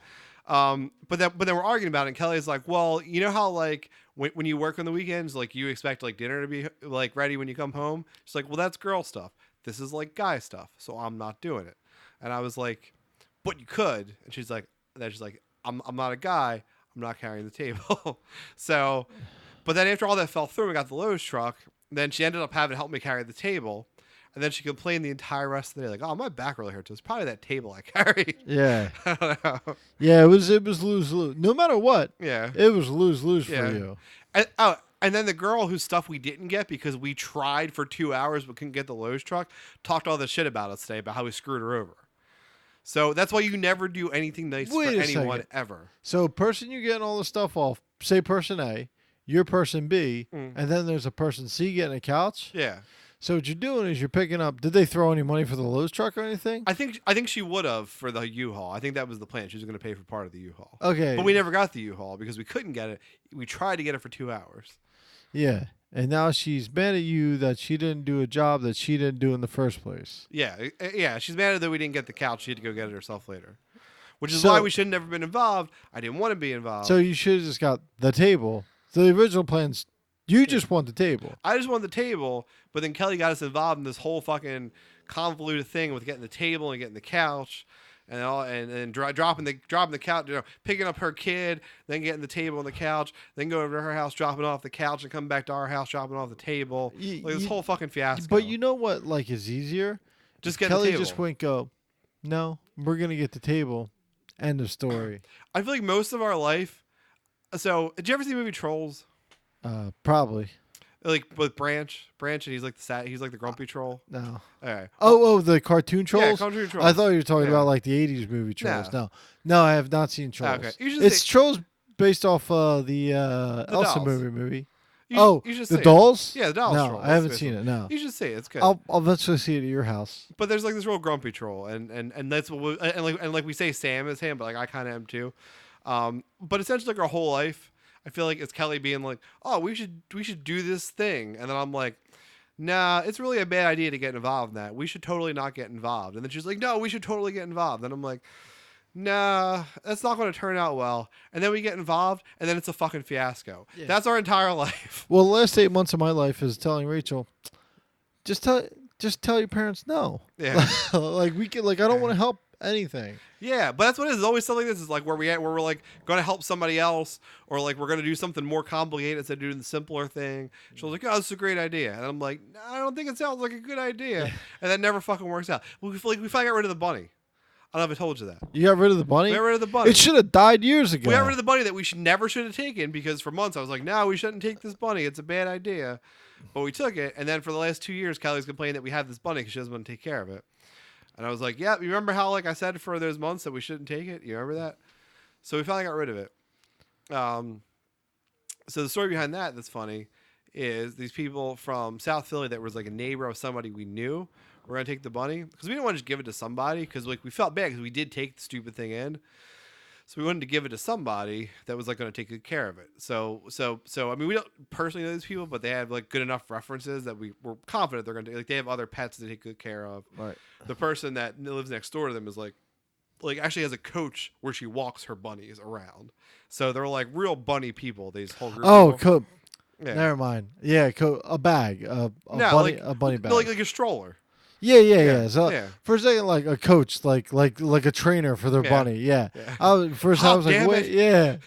[SPEAKER 2] But then we're arguing about it, and Kelly's like, well, you know how like when you work on the weekends, like you expect like dinner to be like ready when you come home. She's like, well, that's girl stuff. This is like guy stuff, so I'm not doing it. And I was like, but you could. And she's like, I'm not a guy. I'm not carrying the table. So, but then after all that fell through, we got the Lowe's truck. Then she ended up having to help me carry the table. And then she complained the entire rest of the day, like, "Oh, my back really hurts. It's probably that table I carried."
[SPEAKER 1] yeah,
[SPEAKER 2] I don't know.
[SPEAKER 1] yeah. It was lose. No matter what,
[SPEAKER 2] Yeah.
[SPEAKER 1] it was lose
[SPEAKER 2] Yeah.
[SPEAKER 1] for you.
[SPEAKER 2] And then the girl whose stuff we didn't get because we tried for 2 hours but couldn't get the Lowe's truck talked all this shit about us today about how we screwed her over. So that's why you never do anything nice
[SPEAKER 1] Wait
[SPEAKER 2] for
[SPEAKER 1] a
[SPEAKER 2] anyone
[SPEAKER 1] second.
[SPEAKER 2] ever.
[SPEAKER 1] So person you're getting all the stuff off, say person A, you're person B,
[SPEAKER 2] Mm.
[SPEAKER 1] and then there's a person C getting a couch.
[SPEAKER 2] Yeah.
[SPEAKER 1] So what you're doing is you're picking up. Did they throw any money for the Lowe's truck or anything?
[SPEAKER 2] I think she would have for the U-Haul. I think that was the plan. She was going to pay for part of the U-Haul.
[SPEAKER 1] Okay.
[SPEAKER 2] But we never got the U-Haul because we couldn't get it. We tried to get it for 2 hours.
[SPEAKER 1] Yeah. And now she's mad at you that she didn't do a job that she didn't do in the first place.
[SPEAKER 2] Yeah. She's mad that we didn't get the couch. She had to go get it herself later. Which is
[SPEAKER 1] So-
[SPEAKER 2] why we should have never been involved. I didn't want to be involved.
[SPEAKER 1] So you should have just got the table. So the original plans, you just want the table.
[SPEAKER 2] I just wanted the table, but then Kelly got us involved in this whole fucking convoluted thing with getting the table and getting the couch, and all, and then dropping the couch, picking up her kid, then getting the table and the couch, then going over to her house, dropping off the couch, and coming back to our house, dropping off the table. Like this whole fucking fiasco.
[SPEAKER 1] But you know what? Like is easier.
[SPEAKER 2] just get
[SPEAKER 1] Kelly
[SPEAKER 2] the table.
[SPEAKER 1] just wouldn't go. No, we're gonna get the table. End of story.
[SPEAKER 2] I feel like most of our life. So, did you ever see the movie Trolls?
[SPEAKER 1] Probably
[SPEAKER 2] Like with Branch, and he's like the grumpy troll.
[SPEAKER 1] no.
[SPEAKER 2] All right.
[SPEAKER 1] Oh, the cartoon trolls.
[SPEAKER 2] Yeah, cartoon trolls.
[SPEAKER 1] I thought you were talking
[SPEAKER 2] Yeah.
[SPEAKER 1] about like the '80s movie trolls.
[SPEAKER 2] No.
[SPEAKER 1] No, I have not seen trolls.
[SPEAKER 2] Okay. You should
[SPEAKER 1] It's
[SPEAKER 2] see-
[SPEAKER 1] trolls based off the Elsa
[SPEAKER 2] Dolls.
[SPEAKER 1] movie.
[SPEAKER 2] You should see
[SPEAKER 1] the
[SPEAKER 2] it.
[SPEAKER 1] dolls.
[SPEAKER 2] Yeah, the Dolls
[SPEAKER 1] No,
[SPEAKER 2] troll.
[SPEAKER 1] I haven't
[SPEAKER 2] That's
[SPEAKER 1] seen it. No,
[SPEAKER 2] You should see it. It's good.
[SPEAKER 1] I'll eventually see it at your house.
[SPEAKER 2] But there's like this real grumpy troll, and that's what we, and like we say Sam is him, but like I kind of am too. But essentially, like our whole life, I feel like it's Kelly being like, "Oh, we should do this thing," and then I'm like, "Nah, it's really a bad idea to get involved in that. We should totally not get involved." And then she's like, "No, we should totally get involved." And I'm like, "Nah, that's not going to turn out well." And then we get involved, and then it's a fucking fiasco.
[SPEAKER 1] Yeah.
[SPEAKER 2] That's our entire life.
[SPEAKER 1] Well, the last 8 months of my life is telling Rachel, just tell your parents no.
[SPEAKER 2] Yeah.
[SPEAKER 1] Like I don't want to help anything.
[SPEAKER 2] Yeah, but that's what it is. It's always something like this is like where we're like going to help somebody else, or like we're going to do something more complicated instead of doing the simpler thing. She was like, "Oh, this is a great idea," and I'm like, "No, I don't think it sounds like a good idea," and that never fucking works out. We finally got rid of the bunny. I don't know if I told you that.
[SPEAKER 1] You got rid of the bunny.
[SPEAKER 2] We got rid of the bunny.
[SPEAKER 1] It should have died years ago.
[SPEAKER 2] We got rid of the bunny that we never should have taken because for months I was like, "No, we shouldn't take this bunny. It's a bad idea," but we took it, and then for the last 2 years, Kelly's complaining that we have this bunny because she doesn't want to take care of it. And I was like, yeah, you remember how like I said for those months that we shouldn't take it? You remember that? So we finally got rid of it. So the story behind that's funny is these people from South Philly that was like a neighbor of somebody we knew were gonna take the bunny because we didn't want to just give it to somebody because like we felt bad because we did take the stupid thing in. So we wanted to give it to somebody that was like going to take good care of it. So I mean, we don't personally know these people, but they have like good enough references that we were confident they're going to like they have other pets to take good care of.
[SPEAKER 1] Right.
[SPEAKER 2] The person that lives next door to them is like actually has a coach where she walks her bunnies around. So they're like real bunny people. These whole group.
[SPEAKER 1] Oh,
[SPEAKER 2] of people.
[SPEAKER 1] cool. Never mind. Yeah, a bag, a bunny bag.
[SPEAKER 2] No, like a stroller.
[SPEAKER 1] Yeah. So
[SPEAKER 2] yeah.
[SPEAKER 1] for a second, like a coach, like a trainer for their
[SPEAKER 2] Yeah.
[SPEAKER 1] bunny. Yeah.
[SPEAKER 2] Yeah.
[SPEAKER 1] I was like,
[SPEAKER 2] damn
[SPEAKER 1] wait,
[SPEAKER 2] it.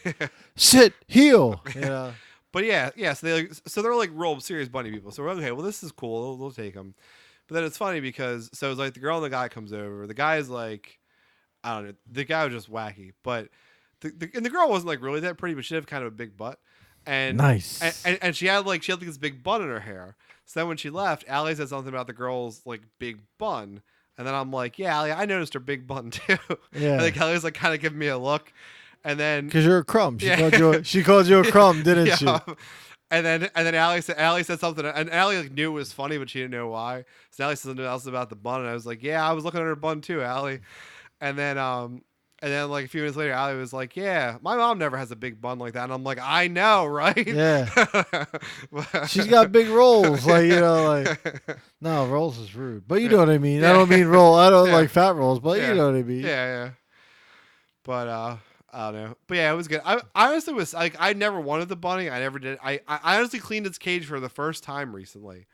[SPEAKER 1] yeah, sit, heel. You know?
[SPEAKER 2] But yeah. So they're like real serious bunny people. So we're like, okay, well this is cool. They'll take them. But then it's funny because it's like the girl and the guy comes over. The guy's like, I don't know. The guy was just wacky, but the girl wasn't like really that pretty, but she had kind of a big butt. And
[SPEAKER 1] Nice.
[SPEAKER 2] And she had like this big bun in her hair. So then when she left, Allie said something about the girl's like big bun. And then I'm like, yeah, Allie, I noticed her big bun too.
[SPEAKER 1] Yeah.
[SPEAKER 2] And then Kelly's like kind of giving me a look. And then
[SPEAKER 1] Because you're a crumb.
[SPEAKER 2] Yeah.
[SPEAKER 1] She called you a crumb, didn't she?
[SPEAKER 2] yeah. And then Allie said something, and Allie like knew it was funny, but she didn't know why. So Allie said something else about the bun, and I was like, yeah, I was looking at her bun too, Allie. And then like a few minutes later, Allie was like, yeah, my mom never has a big bun like that. And I'm like, I know, right?
[SPEAKER 1] Yeah. She's got big rolls, like no, rolls is rude, but you know what I mean. I don't mean roll. I don't
[SPEAKER 2] Yeah.
[SPEAKER 1] like fat rolls, but
[SPEAKER 2] Yeah.
[SPEAKER 1] you know what I mean.
[SPEAKER 2] Yeah. But I don't know. But yeah, it was good. I honestly was like, I never wanted the bunny. I never did. I honestly cleaned its cage for the first time recently.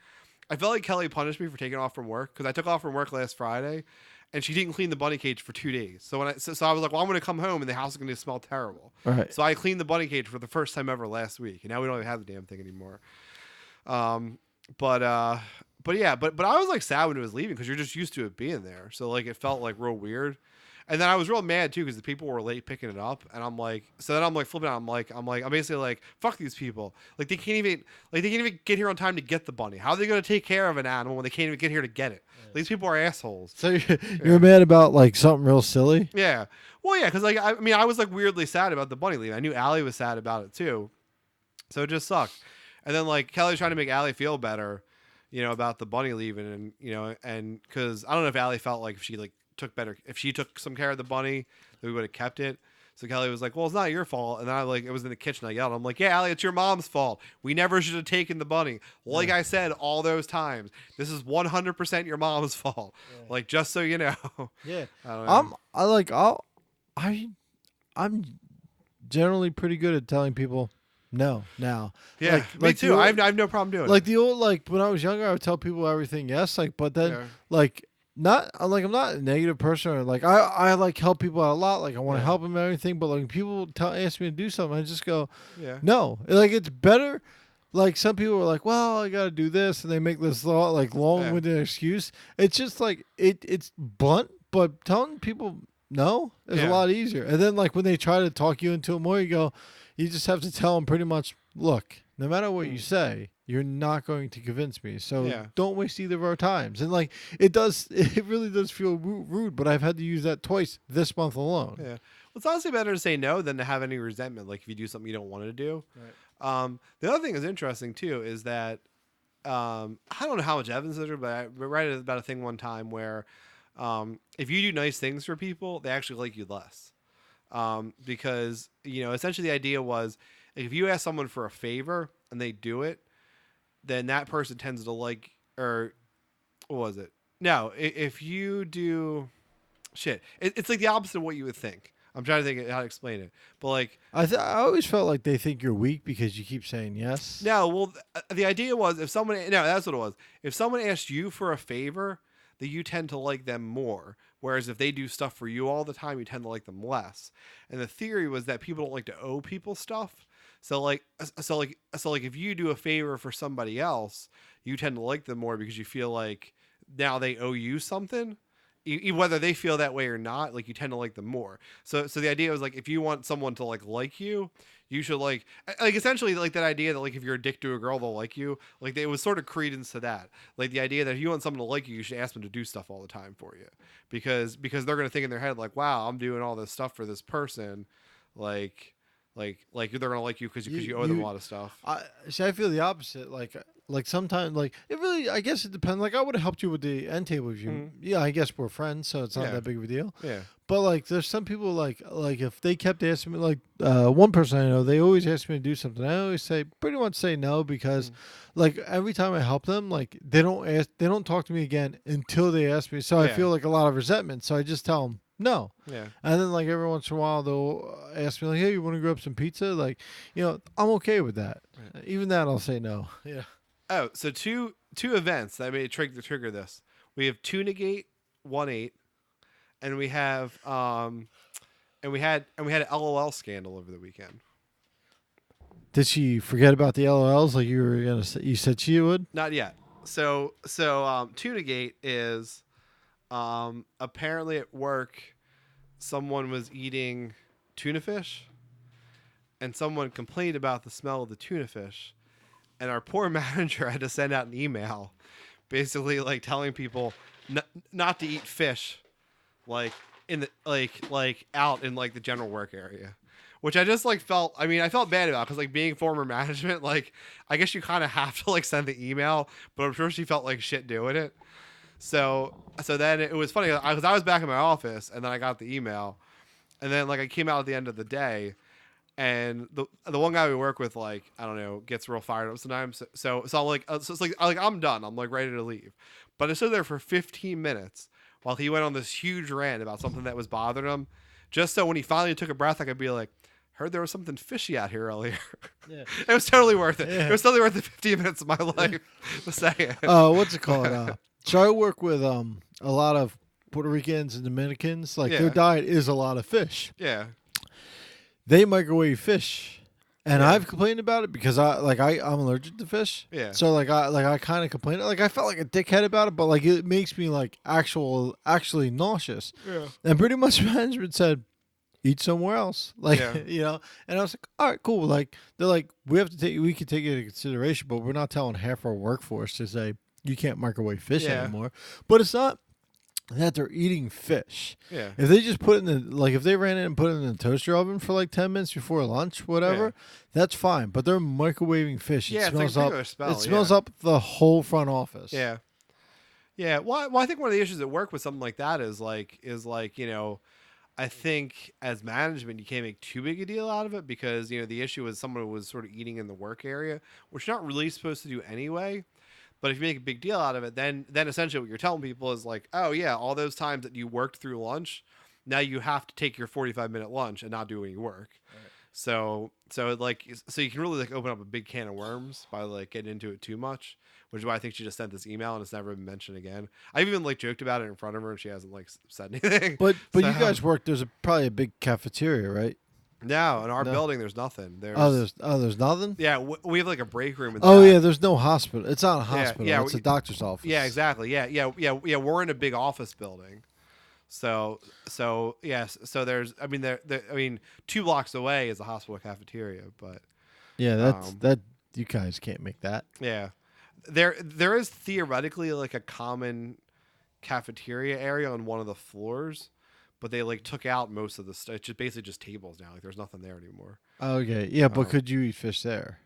[SPEAKER 2] I felt like Kelly punished me for taking off from work because I took off from work last Friday, and she didn't clean the bunny cage for 2 days. So I was like, well, I'm going to come home and the house is going to smell terrible.
[SPEAKER 1] Right.
[SPEAKER 2] So I cleaned the bunny cage for the first time ever last week, and now we don't even have the damn thing anymore. But I was like sad when it was leaving because you're just used to it being there. So like it felt like real weird. And then I was real mad too because the people were late picking it up, and I'm like, so then I'm like flipping out. I'm basically like, fuck these people. Like they can't even get here on time to get the bunny. How are they gonna take care of an animal when they can't even get here to get it? These people are assholes.
[SPEAKER 1] So you're mad about like something real silly?
[SPEAKER 2] Yeah. Well, yeah, because like I was like weirdly sad about the bunny leaving. I knew Allie was sad about it too, so it just sucked. And then like Kelly's trying to make Allie feel better, about the bunny leaving, and because I don't know if Allie felt like if she took some care of the bunny, that we would have kept it. So Kelly was like, well, it's not your fault. And then it was in the kitchen. I yelled. I'm like, yeah, Allie, it's your mom's fault. We never should have taken the bunny. Like I said all those times, this is 100% your mom's fault. Yeah. Like, just so you know.
[SPEAKER 1] Yeah.
[SPEAKER 2] I don't know.
[SPEAKER 1] I'm generally pretty good at telling people no now.
[SPEAKER 2] Yeah, me too. I have no problem doing it.
[SPEAKER 1] Like the old, like when I was younger, I would tell people everything yes. Like, but then not like I'm not a negative person, or like I like help people out a lot. Like I want to help them and everything, but like people ask me to do something, I just go no. Like it's better. Like some people are like, well, I got to do this, and they make this long-winded excuse. It's just like it's blunt, but telling people no is a lot easier. And then like when they try to talk you into it more, you just have to tell them pretty much, look, no matter what you say, you're not going to convince me. So don't waste either of our times. And like it really does feel rude, but I've had to use that twice this month alone.
[SPEAKER 2] Yeah. Well, it's honestly better to say no than to have any resentment. Like if you do something you don't want to do. Right. The other thing that's interesting too is that I don't know how much evidence there, but I read about a thing one time where if you do nice things for people, they actually like you less. Because essentially the idea was if you ask someone for a favor and they do it, then that person tends to like, or what was it? No, if you do shit, it's like the opposite of what you would think. I'm trying to think how to explain it, but like
[SPEAKER 1] I always felt like they think you're weak because you keep saying yes.
[SPEAKER 2] No, well, the idea was that's what it was. If someone asked you for a favor, that you tend to like them more. Whereas if they do stuff for you all the time, you tend to like them less. And the theory was that people don't like to owe people stuff. So if you do a favor for somebody else, you tend to like them more because you feel like now they owe you something. Whether they feel that way or not, like you tend to like them more. So the idea was like if you want someone to like you, you should like essentially like that idea that like if you're a dick to a girl, they'll like you. Like it was sort of credence to that. Like the idea that if you want someone to like you, you should ask them to do stuff all the time for you, because they're gonna think in their head like, wow, I'm doing all this stuff for this person, like they're gonna like you because you owe them a lot of stuff.
[SPEAKER 1] I feel the opposite. Like sometimes, like it really, I guess it depends. Like I would have helped you with the end table if you, I guess we're friends, so it's not that big of a deal.
[SPEAKER 2] Yeah.
[SPEAKER 1] But like, there's some people like if they kept asking me, like one person I know, they always ask me to do something. I always pretty much say no because, like every time I help them, like they don't talk to me again until they ask me. So I feel like a lot of resentment. So I just tell them no. Yeah. And then like every once in a while they'll ask me like, hey, you want to grab some pizza? Like, I'm okay with that. Right. Even that I'll say no. Yeah.
[SPEAKER 2] Oh, so two events that may trigger this. We have 2-Negate 1-8, and we have and we had an LOL scandal over the weekend.
[SPEAKER 1] Did she forget about the LOLs like you said she would?
[SPEAKER 2] Not yet. So 2-Negate is apparently at work someone was eating tuna fish and someone complained about the smell of the tuna fish. And our poor manager had to send out an email basically like telling people not to eat fish like in the like out in like the general work area, which I just like felt bad about because like being former management, like I guess you kind of have to like send the email, but I'm sure she felt like shit doing it. So then it was funny because I was back in my office and then I got the email and then like I came out at the end of the day. And the one guy we work with, like, I don't know, gets real fired up sometimes. So it's like I'm done. I'm like ready to leave. But I stood there for 15 minutes while he went on this huge rant about something that was bothering him. Just so when he finally took a breath, I could be like, heard there was something fishy out here earlier. Yeah. It was totally worth it. Yeah. It was totally worth the 15 minutes of my life. Just saying.
[SPEAKER 1] What's it called? So I work with a lot of Puerto Ricans and Dominicans. Like their diet is a lot of fish.
[SPEAKER 2] Yeah.
[SPEAKER 1] They microwave fish And
[SPEAKER 2] Yeah.
[SPEAKER 1] I've complained about it because I'm allergic to fish.
[SPEAKER 2] Yeah.
[SPEAKER 1] So I kind of complained. Like I felt like a dickhead about it, but like it makes me like actually nauseous.
[SPEAKER 2] Yeah.
[SPEAKER 1] And pretty much management said, eat somewhere else. Like
[SPEAKER 2] Yeah.
[SPEAKER 1] And I was like, all right, cool. Like they're like, we can take it into consideration, but we're not telling half our workforce to say you can't microwave fish
[SPEAKER 2] Yeah.
[SPEAKER 1] anymore. But it's not that they're eating fish.
[SPEAKER 2] Yeah.
[SPEAKER 1] If they just put it in the if they ran it and put it in the toaster oven for like 10 minutes before lunch, whatever,
[SPEAKER 2] Yeah.
[SPEAKER 1] that's fine. But they're microwaving fish.
[SPEAKER 2] Yeah,
[SPEAKER 1] It
[SPEAKER 2] it's like a
[SPEAKER 1] smells up.
[SPEAKER 2] particular smell,
[SPEAKER 1] It smells
[SPEAKER 2] yeah.
[SPEAKER 1] up the whole front office.
[SPEAKER 2] Yeah. Yeah. Well, I think one of the issues at work with something like that is I think as management you can't make too big a deal out of it because the issue is someone was sort of eating in the work area, which you're not really supposed to do anyway. But if you make a big deal out of it, then essentially what you're telling people is like, oh yeah, all those times that you worked through lunch, now you have to take your 45-minute lunch and not do any work.
[SPEAKER 1] Right.
[SPEAKER 2] So you can really like open up a big can of worms by like getting into it too much, which is why I think she just sent this email and it's never been mentioned again. I've even like joked about it in front of her and she hasn't like said anything.
[SPEAKER 1] But you
[SPEAKER 2] So-
[SPEAKER 1] guys work. There's probably a big cafeteria, right?
[SPEAKER 2] No, in our
[SPEAKER 1] No.
[SPEAKER 2] building there's nothing.
[SPEAKER 1] There's nothing.
[SPEAKER 2] Yeah, we have like a break room. In the
[SPEAKER 1] Oh
[SPEAKER 2] back.
[SPEAKER 1] yeah, there's no hospital. It's not a hospital.
[SPEAKER 2] yeah,
[SPEAKER 1] It's a doctor's office.
[SPEAKER 2] Yeah, exactly. Yeah. We're in a big office building, so yes. So there's, I mean, 2 blocks away is a hospital cafeteria, but
[SPEAKER 1] Yeah, that's
[SPEAKER 2] Um,
[SPEAKER 1] that. You guys can't make that.
[SPEAKER 2] yeah, there is theoretically like a common cafeteria area on one of the floors, but they like took out most of the stuff. It's just basically just tables now. Like there's nothing there anymore.
[SPEAKER 1] Okay. Yeah, but
[SPEAKER 2] Um,
[SPEAKER 1] could you eat fish there?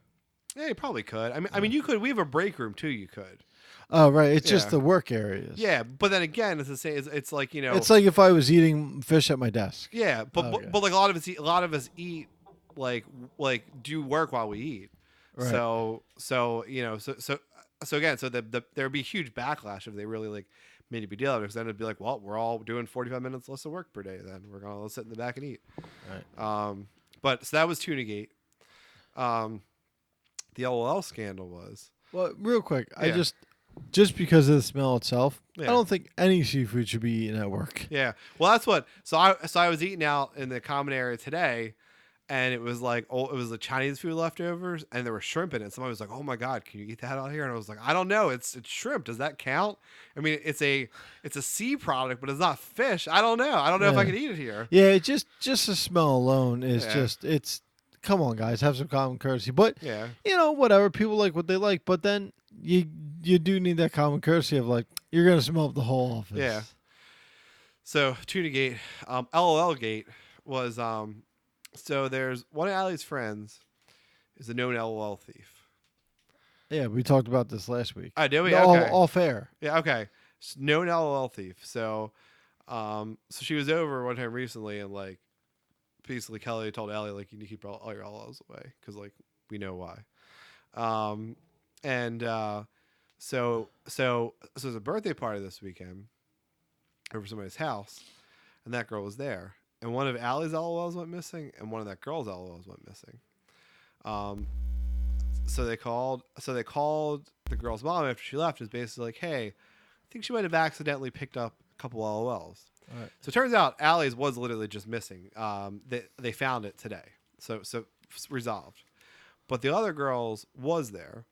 [SPEAKER 2] Yeah, you probably could. I mean, you could. We have a break room too. You could.
[SPEAKER 1] Oh right, it's just
[SPEAKER 2] Yeah.
[SPEAKER 1] the work areas.
[SPEAKER 2] Yeah, but then again, it's the same. It's like
[SPEAKER 1] It's like if I was eating fish at my desk.
[SPEAKER 2] Yeah, but
[SPEAKER 1] Okay.
[SPEAKER 2] but like a lot of us eat like do work while we eat.
[SPEAKER 1] Right.
[SPEAKER 2] So again, so there'd be a huge backlash if they really like made a big deal of it, because then it'd be like, well, we're all doing 45 minutes less of work per day. Then we're gonna sit in the back and eat.
[SPEAKER 1] Right.
[SPEAKER 2] But so that was Tunagate. The LOL scandal was.
[SPEAKER 1] Well, real quick, I
[SPEAKER 2] Yeah.
[SPEAKER 1] just because of the smell itself, I
[SPEAKER 2] Yeah.
[SPEAKER 1] don't think any seafood should be eaten at work.
[SPEAKER 2] Yeah. Well, that's what. So I was eating out in the common area today, and it was like, it was the Chinese food leftovers, and there was shrimp in it. Somebody was like, "Oh my god, can you eat that out here?" And I was like, "I don't know. It's shrimp. Does that count? I mean, it's a sea product, but it's not fish. I don't know. I don't know if I
[SPEAKER 1] Yeah.
[SPEAKER 2] can eat it here."
[SPEAKER 1] Yeah, it just the smell alone is
[SPEAKER 2] Yeah.
[SPEAKER 1] just it's. Come on, guys, have some common courtesy. But
[SPEAKER 2] Yeah.
[SPEAKER 1] whatever, people like what they like. But then you do need that common courtesy of like you're gonna smell up the whole office.
[SPEAKER 2] Yeah. So Tunagate, LOL Gate was so there's one of Allie's friends is a known LOL thief.
[SPEAKER 1] Yeah, we talked about this last week.
[SPEAKER 2] Oh, did we?
[SPEAKER 1] No,
[SPEAKER 2] Okay.
[SPEAKER 1] all fair.
[SPEAKER 2] Yeah, okay. Known LOL thief. So she was over one time recently, and like basically Kelly told Allie like, you need to keep all your LOLs away because like we know why. So there's a birthday party this weekend over somebody's house, and that girl was there, and one of Allie's LOLs went missing, and one of that girl's LOLs went missing. So they called the girl's mom after she left. Is basically like, hey, I think she might have accidentally picked up a couple LOLs.
[SPEAKER 1] All right.
[SPEAKER 2] So it turns out Allie's was literally just missing. They found it today, so it's resolved. But the other girl's was there,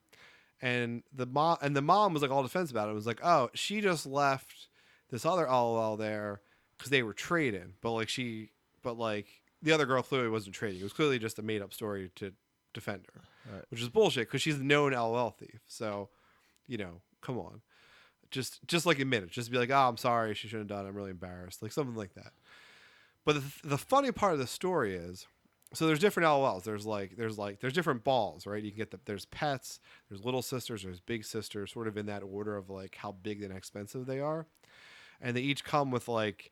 [SPEAKER 2] and the mom was like all defensive about it. It was like, oh, she just left this other LOL there because they were trading, but the other girl clearly wasn't trading. It was clearly just a made up story to defend her,
[SPEAKER 1] Right.
[SPEAKER 2] which is bullshit because she's a known LOL thief. So, come on. Just like admit it. Just be like, oh, I'm sorry, she shouldn't have done it. I'm really embarrassed. Like something like that. But the funny part of the story is, so there's different LOLs. There's different balls, right? You can get there's pets, there's little sisters, there's big sisters, sort of in that order of like how big and expensive they are. And they each come with like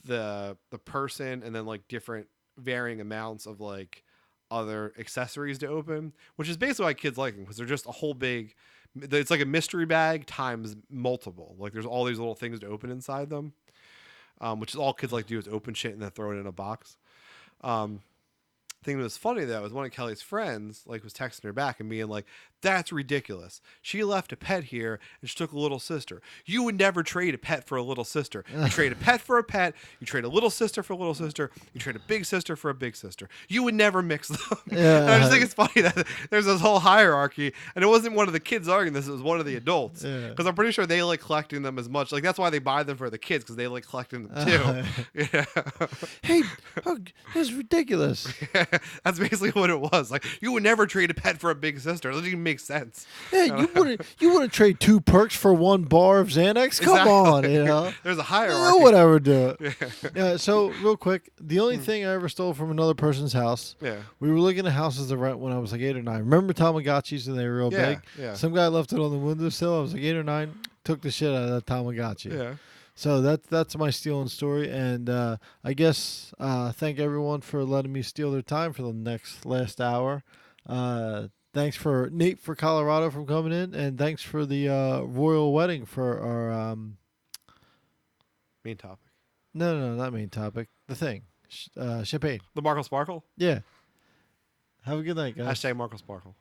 [SPEAKER 2] the person and then like different varying amounts of like other accessories to open, which is basically why kids like them, because they're just a whole big, it's like a mystery bag times multiple. Like there's all these little things to open inside them, which is all kids like to do is open shit and then throw it in a box. thing that was funny though is one of Kelly's friends like was texting her back and being like, "That's ridiculous. She left a pet here and she took a little sister. You would never trade a pet for a little sister. You trade a pet for a pet. You trade a little sister for a little sister. You trade a big sister for a big sister. You would never mix them." And I just think it's funny that there's this whole hierarchy, and it wasn't one of the kids arguing this; it was one of the adults.
[SPEAKER 1] Yeah.
[SPEAKER 2] Because I'm pretty sure they like collecting them as much. Like that's why they buy them for the kids because they like collecting them too. Yeah.
[SPEAKER 1] Hey, this is ridiculous.
[SPEAKER 2] That's basically what it was. Like you would never trade a pet for a big sister. It doesn't even make sense.
[SPEAKER 1] Yeah, you wouldn't trade 2 perks for 1 bar of Xanax? Come
[SPEAKER 2] Exactly.
[SPEAKER 1] on, you know.
[SPEAKER 2] There's a
[SPEAKER 1] I
[SPEAKER 2] hierarchy.
[SPEAKER 1] would ever do it. Yeah. So real quick, the only thing I ever stole from another person's house.
[SPEAKER 2] Yeah.
[SPEAKER 1] We were looking at houses to rent when I was like 8 or 9. Remember Tamagotchis when they were real
[SPEAKER 2] Yeah,
[SPEAKER 1] big?
[SPEAKER 2] yeah.
[SPEAKER 1] Some guy left it on the windowsill. I was like 8 or 9. Took the shit out of that Tamagotchi.
[SPEAKER 2] Yeah.
[SPEAKER 1] So that's my stealing story, and I guess thank everyone for letting me steal their time for the last hour. Thanks for Nate for Colorado from coming in, and thanks for the royal wedding for our
[SPEAKER 2] Main topic.
[SPEAKER 1] no, not main topic, the thing, champagne.
[SPEAKER 2] The Markle Sparkle.
[SPEAKER 1] Yeah. Have a good night, guys.
[SPEAKER 2] Hashtag Markle Sparkle.